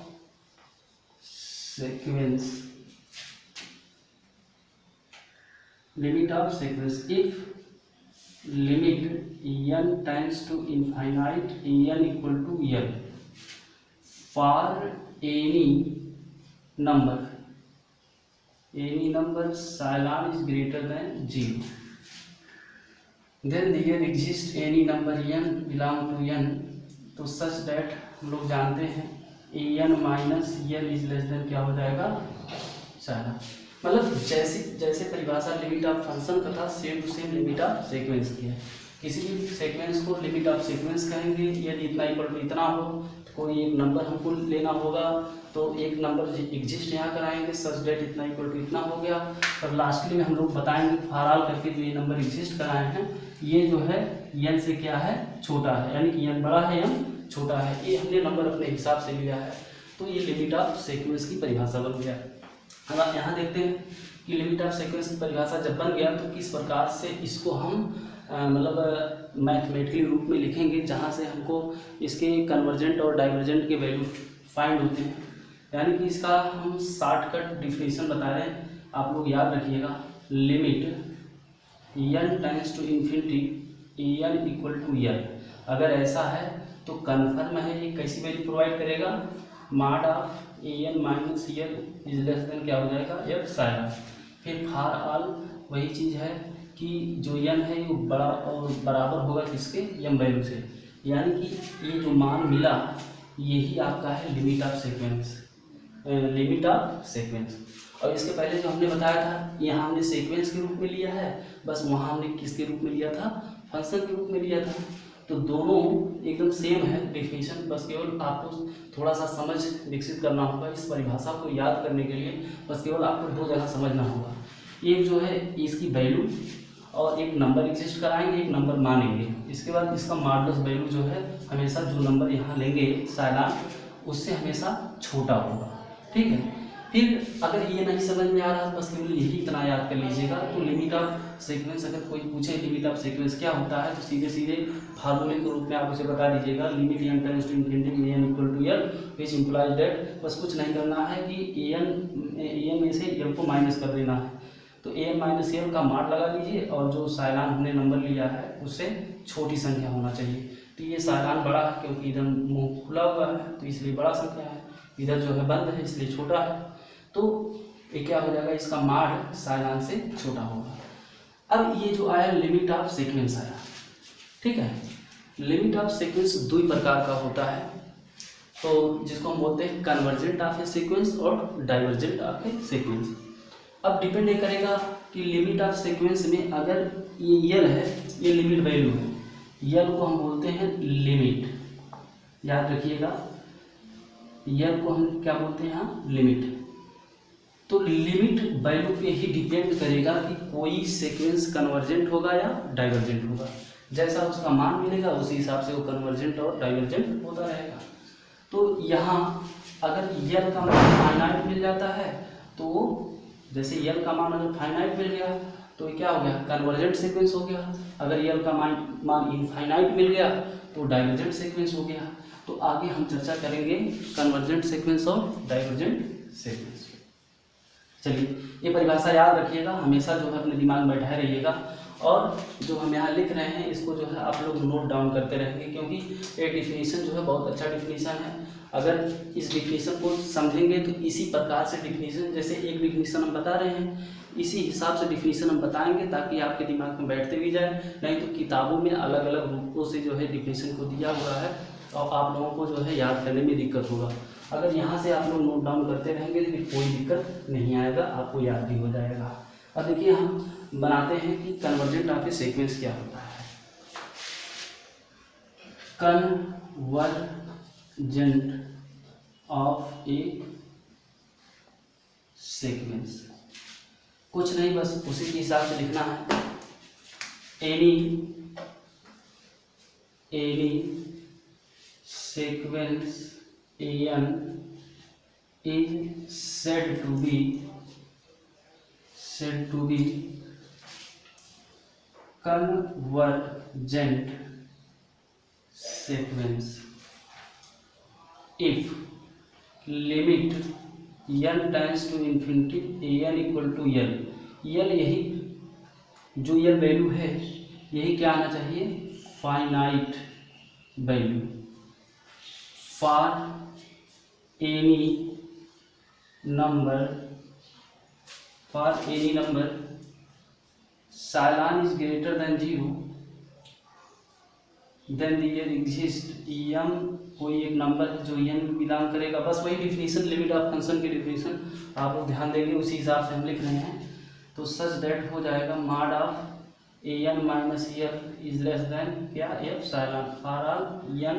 sequence, limit of sequence if limit n tends to infinite n equal to n for any number psilon is greater than 0, then there exists any number n belong to n तो such that हम लोग जानते हैं an minus n is less than क्या हो जाएगा, साइलॉन। मतलब जैसे परिभाषा लिमिट ऑफ फंक्शन का था same to same limit of sequence की है। किसी भी सीक्वेंस को लिमिट ऑफ सीक्वेंस कहेंगे, यदि इतना इक्वल टू इतना हो तो कोई एक नंबर हमको लेना होगा, तो एक नंबर एग्जिस्ट यहाँ कराएंगे सच डेट इतना इक्वल टू इतना हो गया, और लास्टली में हम लोग बताएंगे फॉर ऑल करके जो ये नंबर एग्जिस्ट कराए हैं ये जो है n से क्या है, छोटा है, यानी कि n बड़ा है m छोटा है, ये हमने नंबर अपने हिसाब से लिया है, तो ये लिमिट ऑफ सीक्वेंस की परिभाषा बन गया। अब आप यहाँ देखते हैं कि लिमिट ऑफ सीक्वेंस की परिभाषा जब बन गया तो किस प्रकार से इसको हम मतलब मैथमेटिकली रूप में लिखेंगे, जहाँ से हमको इसके कन्वर्जेंट और डाइवर्जेंट के वैल्यू फाइंड होते हैं। यानी कि इसका हम शॉर्टकट डिफिनीशन बता रहे हैं, आप लोग याद रखिएगा, limit n tends to infinity n equal to n, अगर ऐसा है तो कन्फर्म है ये कैसी वैल्यू प्रोवाइड करेगा, mod of an minus n is less than क्या हो जाएगा, f साइलॉन। फिर फॉर ऑल वही चीज़ है कि जो n है वो बड़ा और बराबर होगा किसके, m वैल्यू से, यानी कि ये जो मान मिला यही आपका है limit of sequence, limit of sequence. और इसके पहले जो हमने बताया था यहाँ हमने सीक्वेंस के रूप में लिया है, बस वहाँ हमने किसके रूप में लिया था, फंक्शन के रूप में लिया था। तो दोनों एकदम सेम है डिफिनीशन, बस केवल आपको थोड़ा सा समझ विकसित करना होगा इस परिभाषा को याद करने के लिए। बस केवल आपको दो जगह समझना होगा, एक जो है इसकी वैल्यू और एक नंबर एग्जिस्ट कराएंगे, एक नंबर मानेंगे, इसके बाद इसका मॉडुलस वैल्यू जो है हमेशा जो नंबर यहाँ लेंगे साइलॉन उससे हमेशा छोटा होगा, ठीक है। फिर अगर ये नहीं समझ में आ रहा बस केवल यही इतना याद कर लीजिएगा। तो लिमिट ऑफ सीक्वेंस अगर कोई पूछे लिमिट ऑफ सीक्वेंस क्या होता है तो सीधे सीधे फार्मूले के रूप में आप उसे बता दीजिएगा, limit n tends to infinity n equal to l which implies that, बस कुछ नहीं करना है कि an में से l को माइनस कर देना है, तो an माइनस l का मॉड लगा लीजिए और जो साइलॉन हमने नंबर लिया है उससे छोटी संख्या होना चाहिए। तो ये साइलॉन बड़ा है क्योंकि इधर मुँह खुला हुआ है तो इसलिए बड़ा संख्या है, इधर जो है बंद है इसलिए छोटा है, तो ये क्या हो जाएगा, इसका मॉड साइलॉन से छोटा होगा। अब ये जो आया लिमिट ऑफ सीक्वेंस आया, ठीक है। लिमिट ऑफ सीक्वेंस दो ही प्रकार का होता है, तो जिसको हम बोलते हैं कन्वर्जेंट ऑफ ए सीक्वेंस और डाइवर्जेंट ऑफ ए सीक्वेंस। अब डिपेंड ये करेगा कि लिमिट ऑफ सीक्वेंस में अगर ये यल है, ये लिमिट वैल्यू है, यल को हम बोलते हैं लिमिट, याद रखिएगा यल को हम क्या बोलते हैं यहाँ, लिमिट। तो लिमिट वैल्यू पे ही डिपेंड करेगा कि कोई सीक्वेंस कन्वर्जेंट होगा या डाइवर्जेंट होगा। जैसा उसका मान मिलेगा उसी हिसाब से वो कन्वर्जेंट और डाइवर्जेंट होता रहेगा। तो यहाँ अगर यल का मान फाइनाइट मिल जाता है तो जैसे यल का मान अगर फाइनाइट मिल गया तो क्या हो गया, कन्वर्जेंट सीक्वेंस हो गया। अगर यल का मान इनफाइनाइट मिल गया तो डाइवर्जेंट सीक्वेंस हो गया। तो आगे हम चर्चा करेंगे कन्वर्जेंट सीक्वेंस और डाइवर्जेंट सीक्वेंस। चलिए ये परिभाषा याद रखिएगा, हमेशा जो है अपने दिमाग में बैठाए रहिएगा, और जो हम यहाँ लिख रहे हैं इसको जो है आप लोग नोट डाउन करते रहेंगे, क्योंकि ये डिफिनीशन जो है बहुत अच्छा डिफिनीशन है। अगर इस डिफिनीशन को समझेंगे तो इसी प्रकार से डिफिनीशन, जैसे एक डिफिनीशन हम बता रहे हैं इसी हिसाब से डिफिनीशन हम बताएंगे ताकि आपके दिमाग में बैठते भी जाए। नहीं तो किताबों में अलग अलग रूपों से जो है डिफिनीशन को दिया हुआ है और आप लोगों को जो है याद करने में दिक्कत होगा। अगर यहाँ से आप लोग नोट डाउन करते रहेंगे तो कोई दिक्कत नहीं आएगा, आपको याद भी हो जाएगा। अब देखिए हम बनाते हैं कि कन्वर्जेंट ऑफ ए सीक्वेंस क्या होता है। कन्वर्जेंट ऑफ ए सीक्वेंस कुछ नहीं, बस उसी के हिसाब से लिखना है। Any sequence an is said to be convergent sequence if limit n tends to infinity an equal to l। यही जो यल वैल्यू है यही क्या आना चाहिए, finite value for any number psilon is greater than 0 then there exists m, कोई एक number है जो n बिलोंग करेगा। बस वही डिफिनीशन, लिमिट ऑफ फंक्शन की डिफिनीशन आप लोग ध्यान देंगे, उसी हिसाब से हम लिख रहे हैं। तो सच दैट हो जाएगा mod of an minus L is less than क्या, epsilon for all n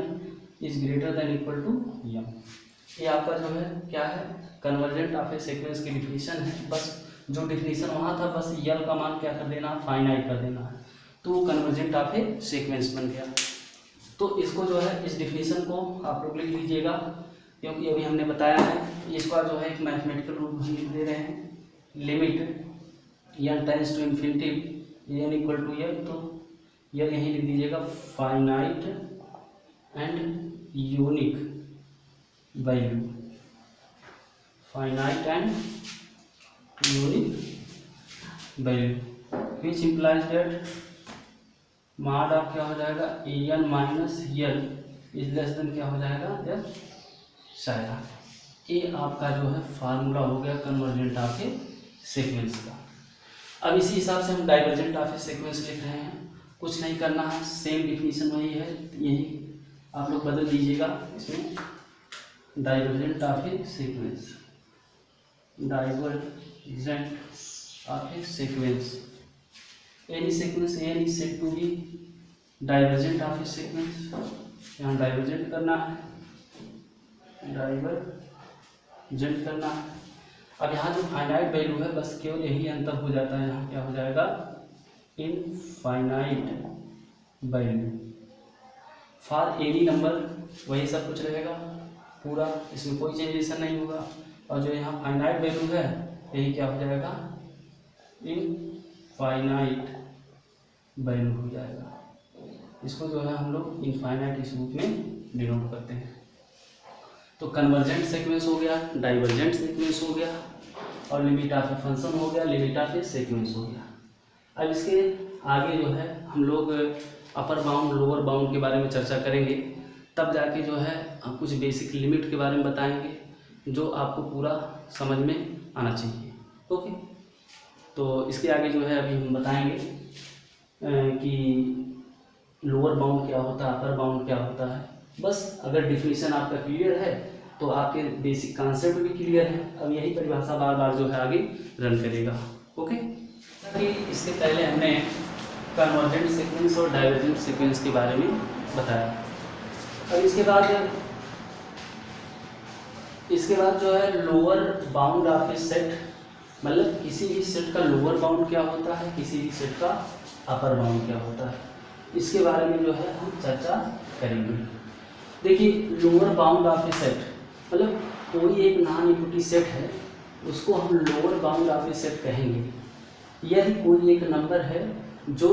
is greater than equal to m। ये आपका जो है क्या है, कन्वर्जेंट ऑफ ए सीक्वेंस की डिफिनीशन है। बस जो डिफिनीशन वहाँ था बस यल का मान क्या कर देना, फाइनाइट कर देना है, तो कन्वर्जेंट ऑफ ए सीक्वेंस बन गया। तो इसको जो है इस डिफिनीशन को आप लोग लिख लीजिएगा, क्योंकि अभी हमने बताया है इसका जो है एक मैथमेटिकल रूप हम लिख दे रहे हैं। Limit n tends to infinity n equal to L, तो यल यहीं लिख दीजिएगा, finite and unique value, finite and unique value which implies that mod of क्या हो जाएगा, an minus L is less than क्या हो जाएगा, एफ साइलॉन। ये आपका जो है फार्मूला हो गया कन्वर्जेंट ऑफ ए सीक्वेंस का। अब इसी हिसाब से हम डाइवर्जेंट ऑफ ए सीक्वेंस लिख रहे हैं, कुछ नहीं करना है, सेम डिफिनीशन वही है, यही आप लोग बदल दीजिएगा इसमें। Divergent of a sequence, divergent of a sequence, any sequence n is said to be divergent of a sequence. यहाँ डाइवर्जेंट करना है, डाइवर्जेंट करना है। अब यहाँ जो फाइनाइट वैल्यू है बस केवल यही अंतर हो जाता है, यहाँ क्या हो जाएगा, infinite value for any number, वही सब कुछ रहेगा पूरा, इसमें कोई चेंजेशन नहीं होगा। और जो यहाँ फाइनाइट वैल्यू है यही क्या हो जाएगा, इनफाइनाइट वैल्यू हो जाएगा। इसको जो है हम लोग इनफाइनाइट इस रूप में डिनोट करते हैं। तो कन्वर्जेंट सीक्वेंस हो गया, डाइवर्जेंट सीक्वेंस हो गया, और लिमिट ऑफ ए फंक्शन हो गया, लिमिट ऑफ ए सीक्वेंस हो गया। अब इसके आगे जो है हम लोग अपर बाउंड लोअर बाउंड के बारे में चर्चा करेंगे, तब जाके जो है कुछ बेसिक लिमिट के बारे में बताएंगे जो आपको पूरा समझ में आना चाहिए। ओके, तो इसके आगे जो है अभी हम बताएंगे कि लोअर बाउंड क्या होता है, अपर बाउंड क्या होता है, बस अगर डिफिनीशन आपका क्लियर है तो आपके बेसिक कॉन्सेप्ट भी क्लियर है। अब यही परिभाषा बार बार जो है आगे रन करेगा। ओके, अभी इसके पहले हमने कन्वर्जेंट सीक्वेंस और डाइवर्जेंट सीक्वेंस के बारे में बताया। अब इसके बाद जो है lower bound of a set, मतलब किसी भी सेट का लोअर बाउंड क्या होता है, किसी भी सेट का अपर बाउंड क्या होता है, इसके बारे में जो है हम चर्चा करेंगे। देखिए, lower bound of a set मतलब कोई एक नॉन इक्विटी सेट है, उसको हम lower bound of a set कहेंगे। यदि कोई एक नंबर है जो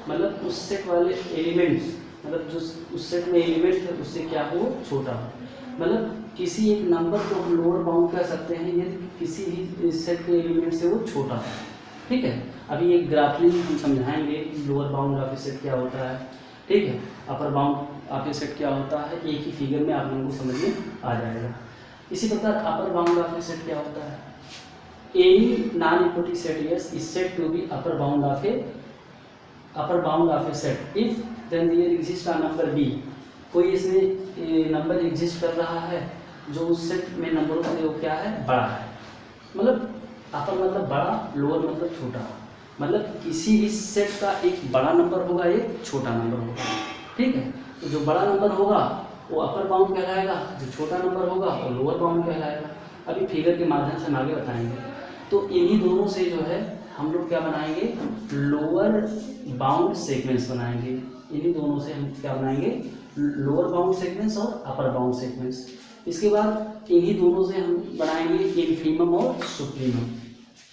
मतलब उस सेट वाले एलिमेंट्स, मतलब जो उस सेट में एलिमेंट है उससे क्या हो, छोटा हो। मतलब किसी एक नंबर को हम लोअर बाउंड कह सकते हैं यदि किसी भी सेट के एलिमेंट से वो छोटा है। ठीक है, अभी एक ग्राफिकली हम समझाएंगे lower bound of a set क्या होता है। ठीक है, अपर बाउंड ऑफ ए सेट क्या होता है, एक ही फिगर में आप लोगों को समझ में आ जाएगा। इसी प्रकार upper bound of a set क्या होता है, any non equity set S is said to be upper bound of a set if then there exist a number b. कोई इसमें नंबर एग्जिस्ट कर रहा है जो उस सेट में नंबरों से वो क्या है, बड़ा है। मतलब अपर मतलब बड़ा, लोअर मतलब छोटा। मतलब किसी भी सेट का एक बड़ा नंबर होगा, एक छोटा नंबर होगा। ठीक है, तो जो बड़ा नंबर होगा वो अपर बाउंड कहलाएगा, जो छोटा नंबर होगा वो लोअर बाउंड कहलाएगा। अभी फिगर के माध्यम से हम आगे बताएंगे। तो इन्हीं दोनों से जो है हम लोग क्या बनाएंगे, लोअर बाउंड सीक्वेंस बनाएंगे। इन्हीं दोनों से हम क्या बनाएंगे, लोअर बाउंड सीक्वेंस और अपर बाउंड सीक्वेंस। इसके बाद इन्हीं दोनों से हम बनाएंगे इन्फीमम और सुप्रीमम।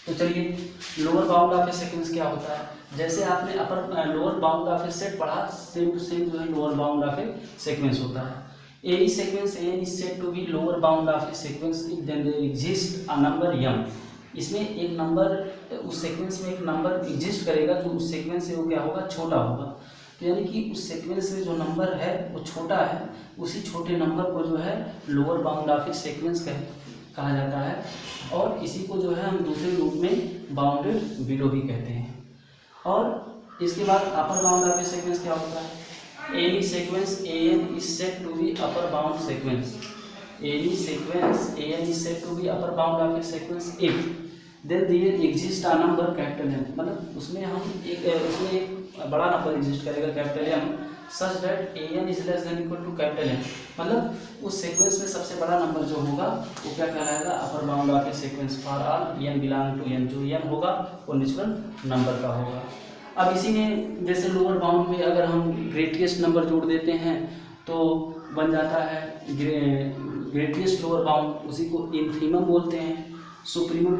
तो चलिए, lower bound of a sequence क्या होता है, जैसे आपने upper lower bound of a set पढ़ा, सेम टू सेम जो है lower bound of a sequence होता है। Any sequence n is said to be lower bound of a sequence if then there exist a number m। इसमें एक number, उस sequence में एक नंबर एग्जिस्ट करेगा जो उस सीक्वेंस से वो क्या होगा, छोटा होगा। तो यानी कि उस सीक्वेंस में जो नंबर है वो छोटा है, उसी छोटे नंबर को जो है lower bound of a sequence कहा जाता है। और इसी को जो है हम दूसरे रूप में बाउंडेड बिलो भी कहते हैं। और इसके बाद upper bound of a sequence क्या होता है, any sequence n is said to be upper bound sequence. Any sequence n is said to be upper bound of a sequence if then there exist a number capital M. मतलब उसमें एक बड़ा number exist करेगा capital M, such that a n is less than equal to capital M. मतलब उस sequence में सबसे बड़ा नंबर जो होगा वो क्या कहलाएगा, upper bound of a sequence for all n belong to n. जो एन होगा वो नेचुरल नंबर का होगा। अब इसी में जैसे लोअर बाउंड में अगर हम ग्रेटेस्ट नंबर जोड़ देते हैं तो बन जाता है ग्रेटेस्ट लोअर बाउंड, उसी को इन्फीमम बोलते हैं। सुप्रीमम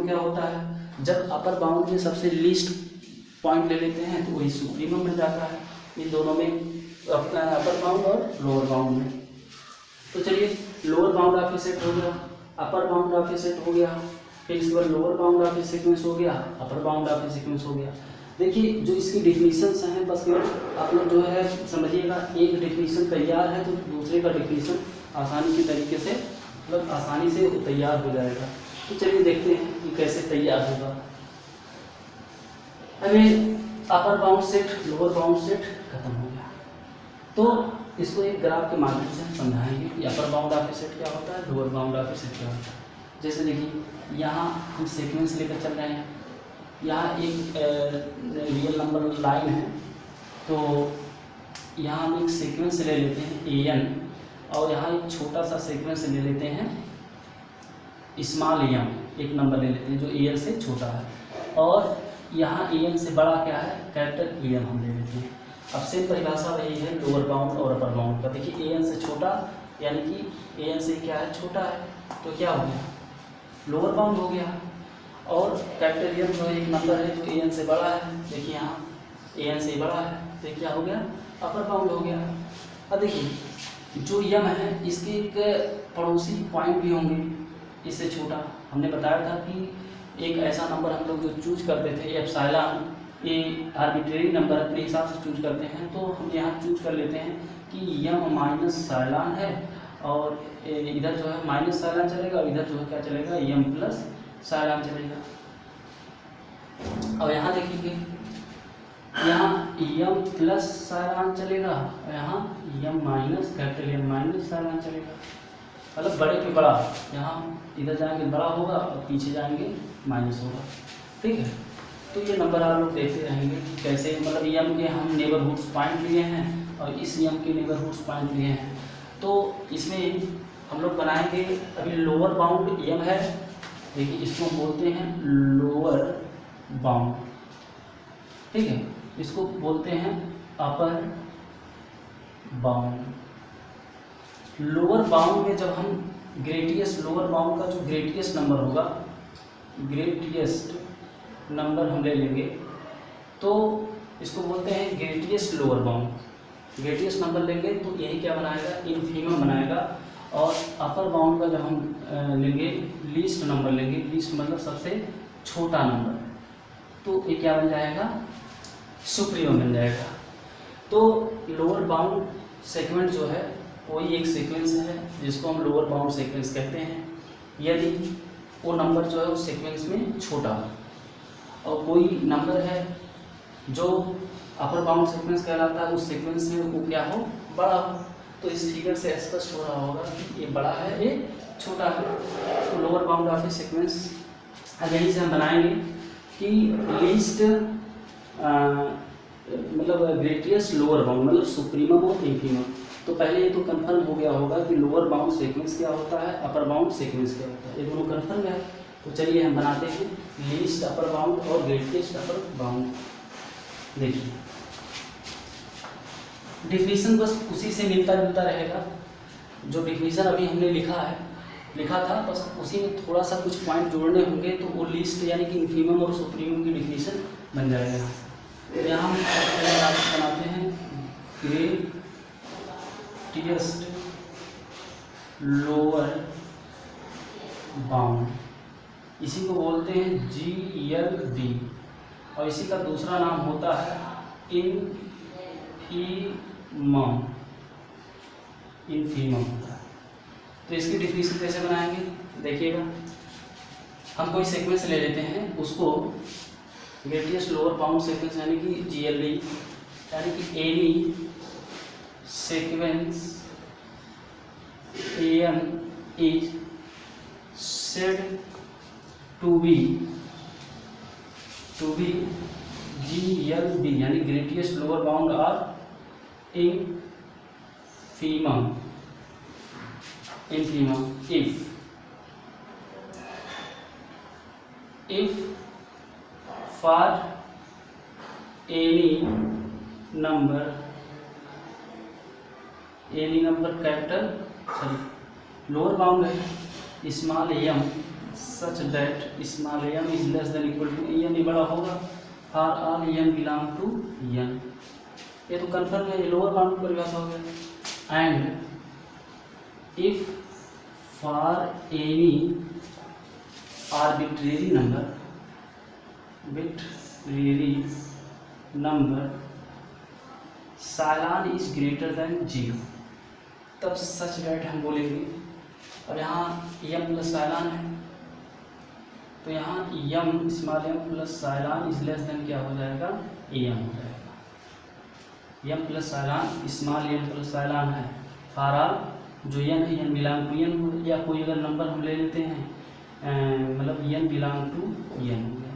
क्या होता है, जब अपर बाउंड में सबसे लीस्ट पॉइंट ले लेते हैं तो वही सुप्रीमम बन जाता है। इन दोनों में अपर बाउंड और लोअर बाउंड में। तो चलिए, lower bound of a set हो गया, अपर बाउंड ऑफ ए सेट हो गया, फिर इसके बाद lower bound of a sequence हो गया, अपर बाउंड ऑफ ए सीक्वेंस हो गया। देखिए, जो इसकी डिफिनीशंस हैं बस केवल आप लोग जो है समझिएगा, एक डिफिनीशन तैयार है तो दूसरे का डिफिनीशन आसानी के तरीके से, मतलब आसानी से तैयार हो जाएगा। तो चलिए देखते हैं कि कैसे तैयार होगा। अभी upper bound set, lower bound set खत्म हो गया, तो इसको एक ग्राफ के माध्यम से हम समझाएंगे कि अपर बाउंड ऑफ ए सेट क्या होता है, lower bound of a set क्या होता है। जैसे देखिए, यहाँ हम सीक्वेंस लेकर चल रहे हैं, यहाँ एक रियल नंबर लाइन है, तो यहाँ हम एक सीक्वेंस ले लेते हैं ए एन, और यहाँ एक छोटा सा सीक्वेंस ले लेते हैं स्मॉल एम, एक नंबर ले लेते हैं जो ए एन से छोटा है, और यहाँ ए एन से बड़ा क्या है, कैपिटल ए एन हम ले लेते हैं। अब सेम परिभाषा वही है लोअर बाउंड और अपर बाउंड का। देखिए, ए एन से छोटा यानी कि ए एन से क्या है, छोटा है, तो क्या हो गया, लोअर बाउंड हो गया। और कैपिटल एम जो एक नंबर है जो ए एन से बड़ा है, देखिए यहाँ ए एन से बड़ा है, तो क्या हो गया, अपर बाउंड हो गया। अब देखिए, जो यम है इसके एक पड़ोसी पॉइंट भी होंगे इससे छोटा। हमने बताया था कि एक ऐसा नंबर हम लोग जो चूज करते थे एप्सिलॉन, ये आर्बिट्रेरी नंबर अपने हिसाब से चूज करते हैं, तो हम यहाँ चूज कर लेते हैं कि यम माइनस साइलान है, और इधर जो है माइनस साइलान चलेगा, और इधर जो है क्या चलेगा, यम प्लस साइलान चलेगा। और यहाँ देखिए यहाँ यम प्लस साइलान चलेगा, यहाँ यम माइनस कैपिटल एम माइनस साइलान चलेगा। मतलब बड़े पे बड़ा, यहाँ इधर जाएंगे बड़ा होगा और पीछे जाएंगे माइनस होगा। ठीक है, तो ये नंबर आप लोग देखते रहेंगे कि कैसे, मतलब यम के हम नेबरहुड्स पॉइंट लिए हैं और इस यम के नेबरहुड्स पॉइंट लिए हैं। तो इसमें हम लोग बनाएंगे, अभी लोअर बाउंड यम है, देखिए इसको बोलते हैं लोअर बाउंड। ठीक है, इसको बोलते हैं अपर बाउंड। लोअर बाउंड में जब हम ग्रेटेस्ट, लोअर बाउंड का जो ग्रेटेस्ट नंबर होगा, ग्रेटेस्ट नंबर हम ले लेंगे तो इसको बोलते हैं greatest lower bound. Greatest number लेंगे तो यही क्या बनाएगा, इनफीमम बनाएगा। और अपर बाउंड का जब हम लेंगे, लीस्ट नंबर लेंगे, लीस्ट मतलब सबसे छोटा नंबर, तो ये क्या बन जाएगा, सुप्रीमम बन जाएगा। तो लोअर बाउंड सेगमेंट जो है कोई एक सीक्वेंस है जिसको हम लोअर बाउंड सीक्वेंस कहते हैं, यदि वो नंबर जो है उस सीक्वेंस में छोटा हो। और कोई नंबर है जो अपर बाउंड सीक्वेंस कहलाता है, उस सीक्वेंस में वो क्या हो, बड़ा हो। तो इस फिगर से स्पष्ट हो रहा होगा कि ये बड़ा है, ये छोटा है। तो lower bound of a sequence यहीं से हम बनाएंगे कि लीस्ट मतलब ग्रेटेस्ट लोअर बाउंड मतलब सुप्रीमम और इंफीमम। तो पहले ये तो कंफर्म हो गया होगा कि लोअर बाउंड सीक्वेंस क्या होता है, अपर बाउंड सीक्वेंस क्या होता है, ये दोनों कंफर्म है। तो चलिए हम बनाते हैं लीस्ट अपर बाउंड और ग्रेटेस्ट अपर बाउंड। देखिए डिफिनीशन बस उसी से मिलता जुलता रहेगा, जो डिफिनीशन अभी हमने लिखा था, बस उसी में थोड़ा सा कुछ पॉइंट जोड़ने होंगे तो वो लीस्ट यानी कि इनफीमम और सुप्रीमम की डिफिनीशन बन जाएगा। तो यहाँ हम बनाते हैं ग्रेटेस्ट लोअर बाउंड, इसी को बोलते हैं GLB, और इसी का दूसरा नाम होता है इनफीमम, इनफीमम होता है। तो इसकी डिफिनीशन कैसे बनाएंगे, देखिएगा हम कोई सीक्वेंस ले लेते हैं, उसको ग्रेटेस्ट लोअर बाउंड सीक्वेंस यानी कि GLB, यानी कि any sequence AN is said to be GLB यानी ग्रेटेस्ट लोअर बाउंड और infimum if for any number capital lower bound है small m such that small m is less than equal to n, ये बड़ा होगा for all n belong to n। ये तो confirm है, ये लोअर बाउंड की परिभाषा हो गया। And if for any arbitrary number epsilon is greater than 0, तब सच दैट हम बोलेंगे। और यहाँ m प्लस साइलान है, तो यहाँ m small m plus epsilon is less than क्या हो जाएगा, am हो जाएगा। m plus epsilon small m plus epsilon है, फॉर ऑल जो n है n बिलोंग टू n, या कोई अगर नंबर हम ले लेते हैं मतलब n बिलोंग टू n हो गया।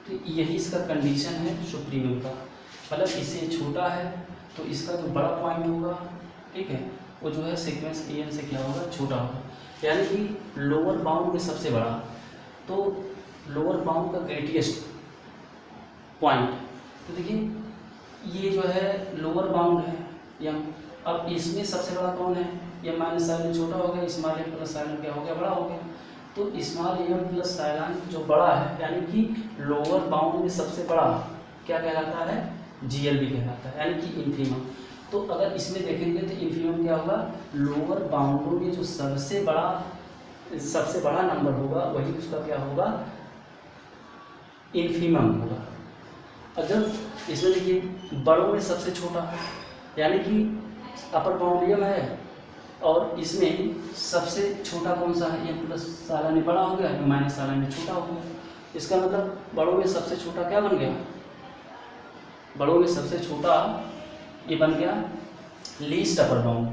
तो यही इसका कंडीशन है सुप्रीमम का, मतलब इससे छोटा है तो इसका जो बड़ा पॉइंट होगा, ठीक है, वो जो है सीक्वेंस AN से क्या होगा, छोटा होगा। यानी कि लोअर बाउंड में सबसे बड़ा, तो लोअर बाउंड का ग्रेटेस्ट पॉइंट, तो देखिए ये जो है लोअर बाउंड है m। अब इसमें सबसे बड़ा कौन है, m माइनस साइलन छोटा हो गया, स्मॉल m प्लस साइलन क्या हो गया, बड़ा हो गया। तो स्मॉल m प्लस साइलन जो बड़ा है यानी कि लोअर बाउंड में सबसे बड़ा क्या कहलाता है, GLB कहलाता है, यानी कि इनफीमम। तो अगर इसमें देखेंगे तो इनफीमम क्या होगा, लोअर बाउंडों में जो सबसे बड़ा नंबर होगा वही उसका क्या होगा, इनफीमम होगा। और जब इसमें देखिए बड़ों में सबसे छोटा, यानी कि अपर बाउंड m है और इसमें सबसे छोटा कौन सा है, m प्लस साइलन बड़ा हो गया, m माइनस साइलन छोटा हो गया। इसका मतलब बड़ों में सबसे छोटा क्या बन गया, बड़ों में सबसे छोटा ये बन गया लीस्ट अपर बाउंड।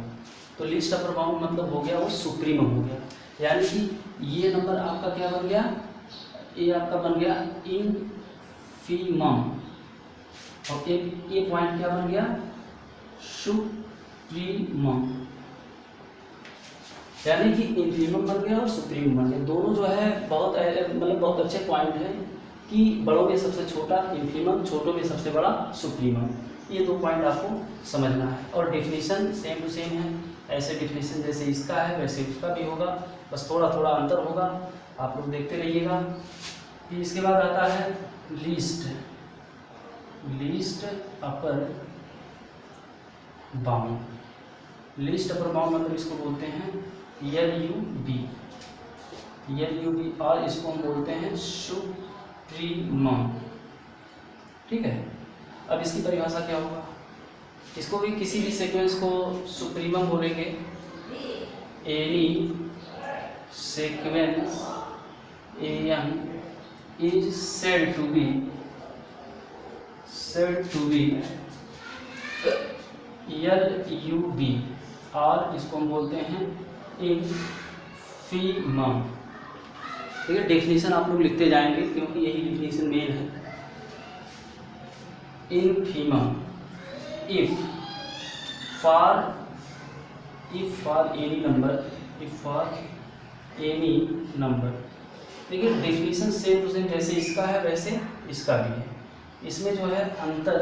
तो लीस्ट अपर बाउंड मतलब हो गया वो सुप्रीमम हो गया, यानी कि ये नंबर आपका क्या बन गया, ये आपका बन गया इनफीमम, और एक ये पॉइंट क्या बन गया सुप्रीमम, यानी कि इनफीमम बन गया और सुप्रीमम बन गया। दोनों जो है बहुत मतलब बहुत अच्छे पॉइंट हैं कि बड़ों में सबसे छोटा इनफीमम, छोटों में सबसे बड़ा सुप्रीमम। ये 2 पॉइंट आपको समझना है। और डेफिनेशन सेम टू सेम है, ऐसे डेफिनेशन जैसे इसका है वैसे उसका भी होगा, बस थोड़ा थोड़ा अंतर होगा, आप लोग देखते रहिएगा। फिर इसके बाद आता है least upper bound. Least upper bound मतलब इसको बोलते हैं LUB, और इसको हम बोलते हैं सुप्रीमम। ठीक है, अब इसकी परिभाषा क्या होगा, इसको भी किसी भी सीक्वेंस को सुप्रीमम बोलेंगे। Any sequence AM is said to be LUB, और इसको हम बोलते हैं इनफीमम। ठीक है, डेफिनेशन आप लोग लिखते जाएंगे क्योंकि यही डेफिनेशन मेन है। Infimum if for any number, देखिए डेफिनेशन सेम टू सेम, जैसे इसका है वैसे इसका भी है। इसमें जो है अंतर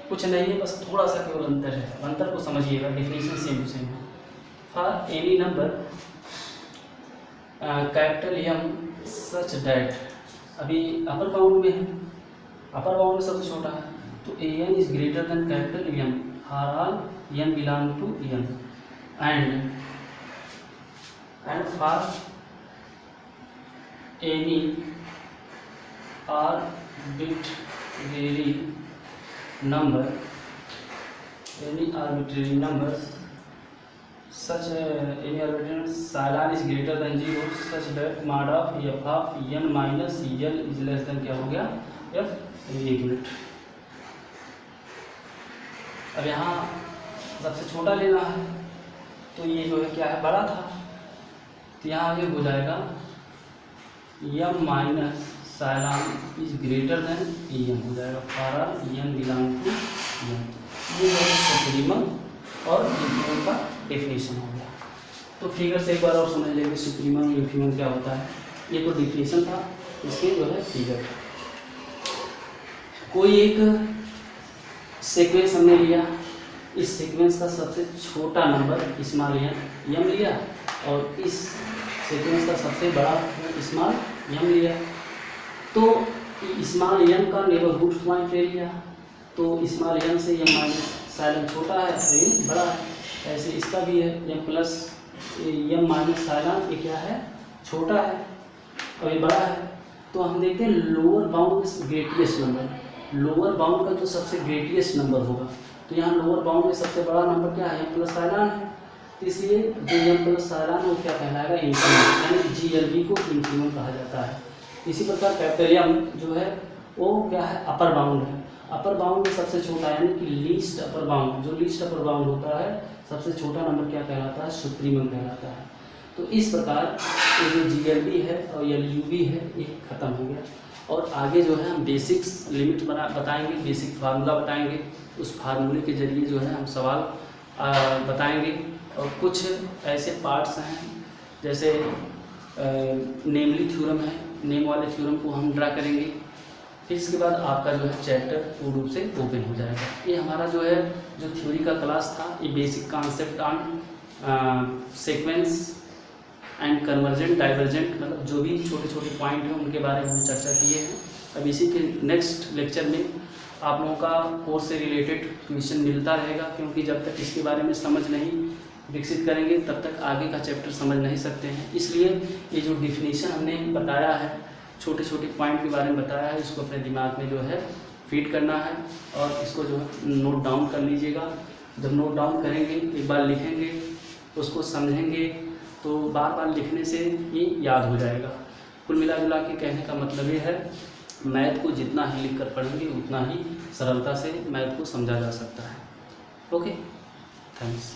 कुछ नहीं है, बस थोड़ा सा केवल अंतर है, अंतर को समझिएगा। डेफिनेशन सेम टू सेम है। For any number capital M such that, अभी अपर बाउंड में है, अपर बाउंड में सबसे छोटा है, तो AN is greater than capital M for all M belong to M, and for any arbitrary number such any arbitrary psilon is greater than 0 such that mod of f of n minus l is less than क्या हो गया f। एक minute, अब यहाँ सबसे छोटा लेना है, तो ये जो है क्या है बड़ा था, तो यहाँ ये हो जाएगा m minus epsilon is greater than em हो जाएगा, for m belong to m। ये जो है सुप्रीमम और इनफीमम का डेफिनेशन हो गया। तो फिगर से एक बार और समझ लेंगे सुप्रीमम इनफीमम क्या होता है। ये तो डेफिनेशन था, इसके जो है फिगर। कोई एक सीक्वेंस हमने लिया, इस सीक्वेंस का सबसे छोटा नंबर स्मॉल m लिया, और इस सीक्वेंस का सबसे बड़ा स्मॉल m लिया, तो स्मॉल m का नेबरहुड पॉइंट ले लिया, तो स्मॉल m से m माइनस साइलन छोटा है और m बड़ा है। ऐसे इसका भी है, m प्लस m माइनस साइलन ये क्या है छोटा है और ये बड़ा है। तो हम देखते हैं lower bound greatest number, lower bound का जो सबसे ग्रेटेस्ट नंबर होगा, तो यहाँ लोअर बाउंड में सबसे बड़ा नंबर क्या है m प्लस साइलन है, इसलिए जो m प्लस साइलन वो क्या कहलाएगा इनफीमम, यानी GLB को इनफीमम कहा जाता है। इसी प्रकार कैपिटल M जो है वो क्या है अपर बाउंड है, अपर बाउंड में सबसे छोटा यानी कि लीस्ट अपर बाउंड, जो लीस्ट अपर बाउंड होता है सबसे छोटा नंबर क्या कहलाता है सुप्रीमम कहलाता है। तो इस प्रकार ये जो GLB है और LUB है ये खत्म हो गया, और आगे जो है हम बेसिक्स लिमिट बताएंगे, बेसिक फार्मूला बताएंगे, उस फार्मूले के जरिए जो है हम सवाल बताएंगे। और कुछ ऐसे पार्ट्स हैं जैसे नेमली थ्योरम है, नेम वाले थ्योरम को हम ड्रा करेंगे। फिर इसके बाद आपका जो है चैप्टर पूर्ण रूप से ओपन हो जाएगा। ये हमारा जो है जो थ्योरी का क्लास था, ये basic concept on sequence and convergent divergent, मतलब जो भी छोटे छोटे पॉइंट हैं उनके बारे में हम चर्चा किए हैं। अब इसी के नेक्स्ट लेक्चर में आप लोगों का कोर्स से रिलेटेड क्वेश्चन मिलता रहेगा, क्योंकि जब तक इसके बारे में समझ नहीं विकसित करेंगे तब तक आगे का चैप्टर समझ नहीं सकते हैं। इसलिए ये जो डिफिनीशन हमने बताया है, छोटे छोटे पॉइंट के बारे में बताया है, इसको अपने दिमाग में जो है फीड करना है और इसको जो है नोट डाउन कर लीजिएगा। जब नोट डाउन करेंगे, एक बार लिखेंगे, उसको समझेंगे, तो बार बार लिखने से ये याद हो जाएगा। कुल मिला जुला के कहने का मतलब ये है मैथ को जितना ही लिख कर पढ़ेंगे उतना ही सरलता से मैथ को समझा जा सकता है। Okay, thanks.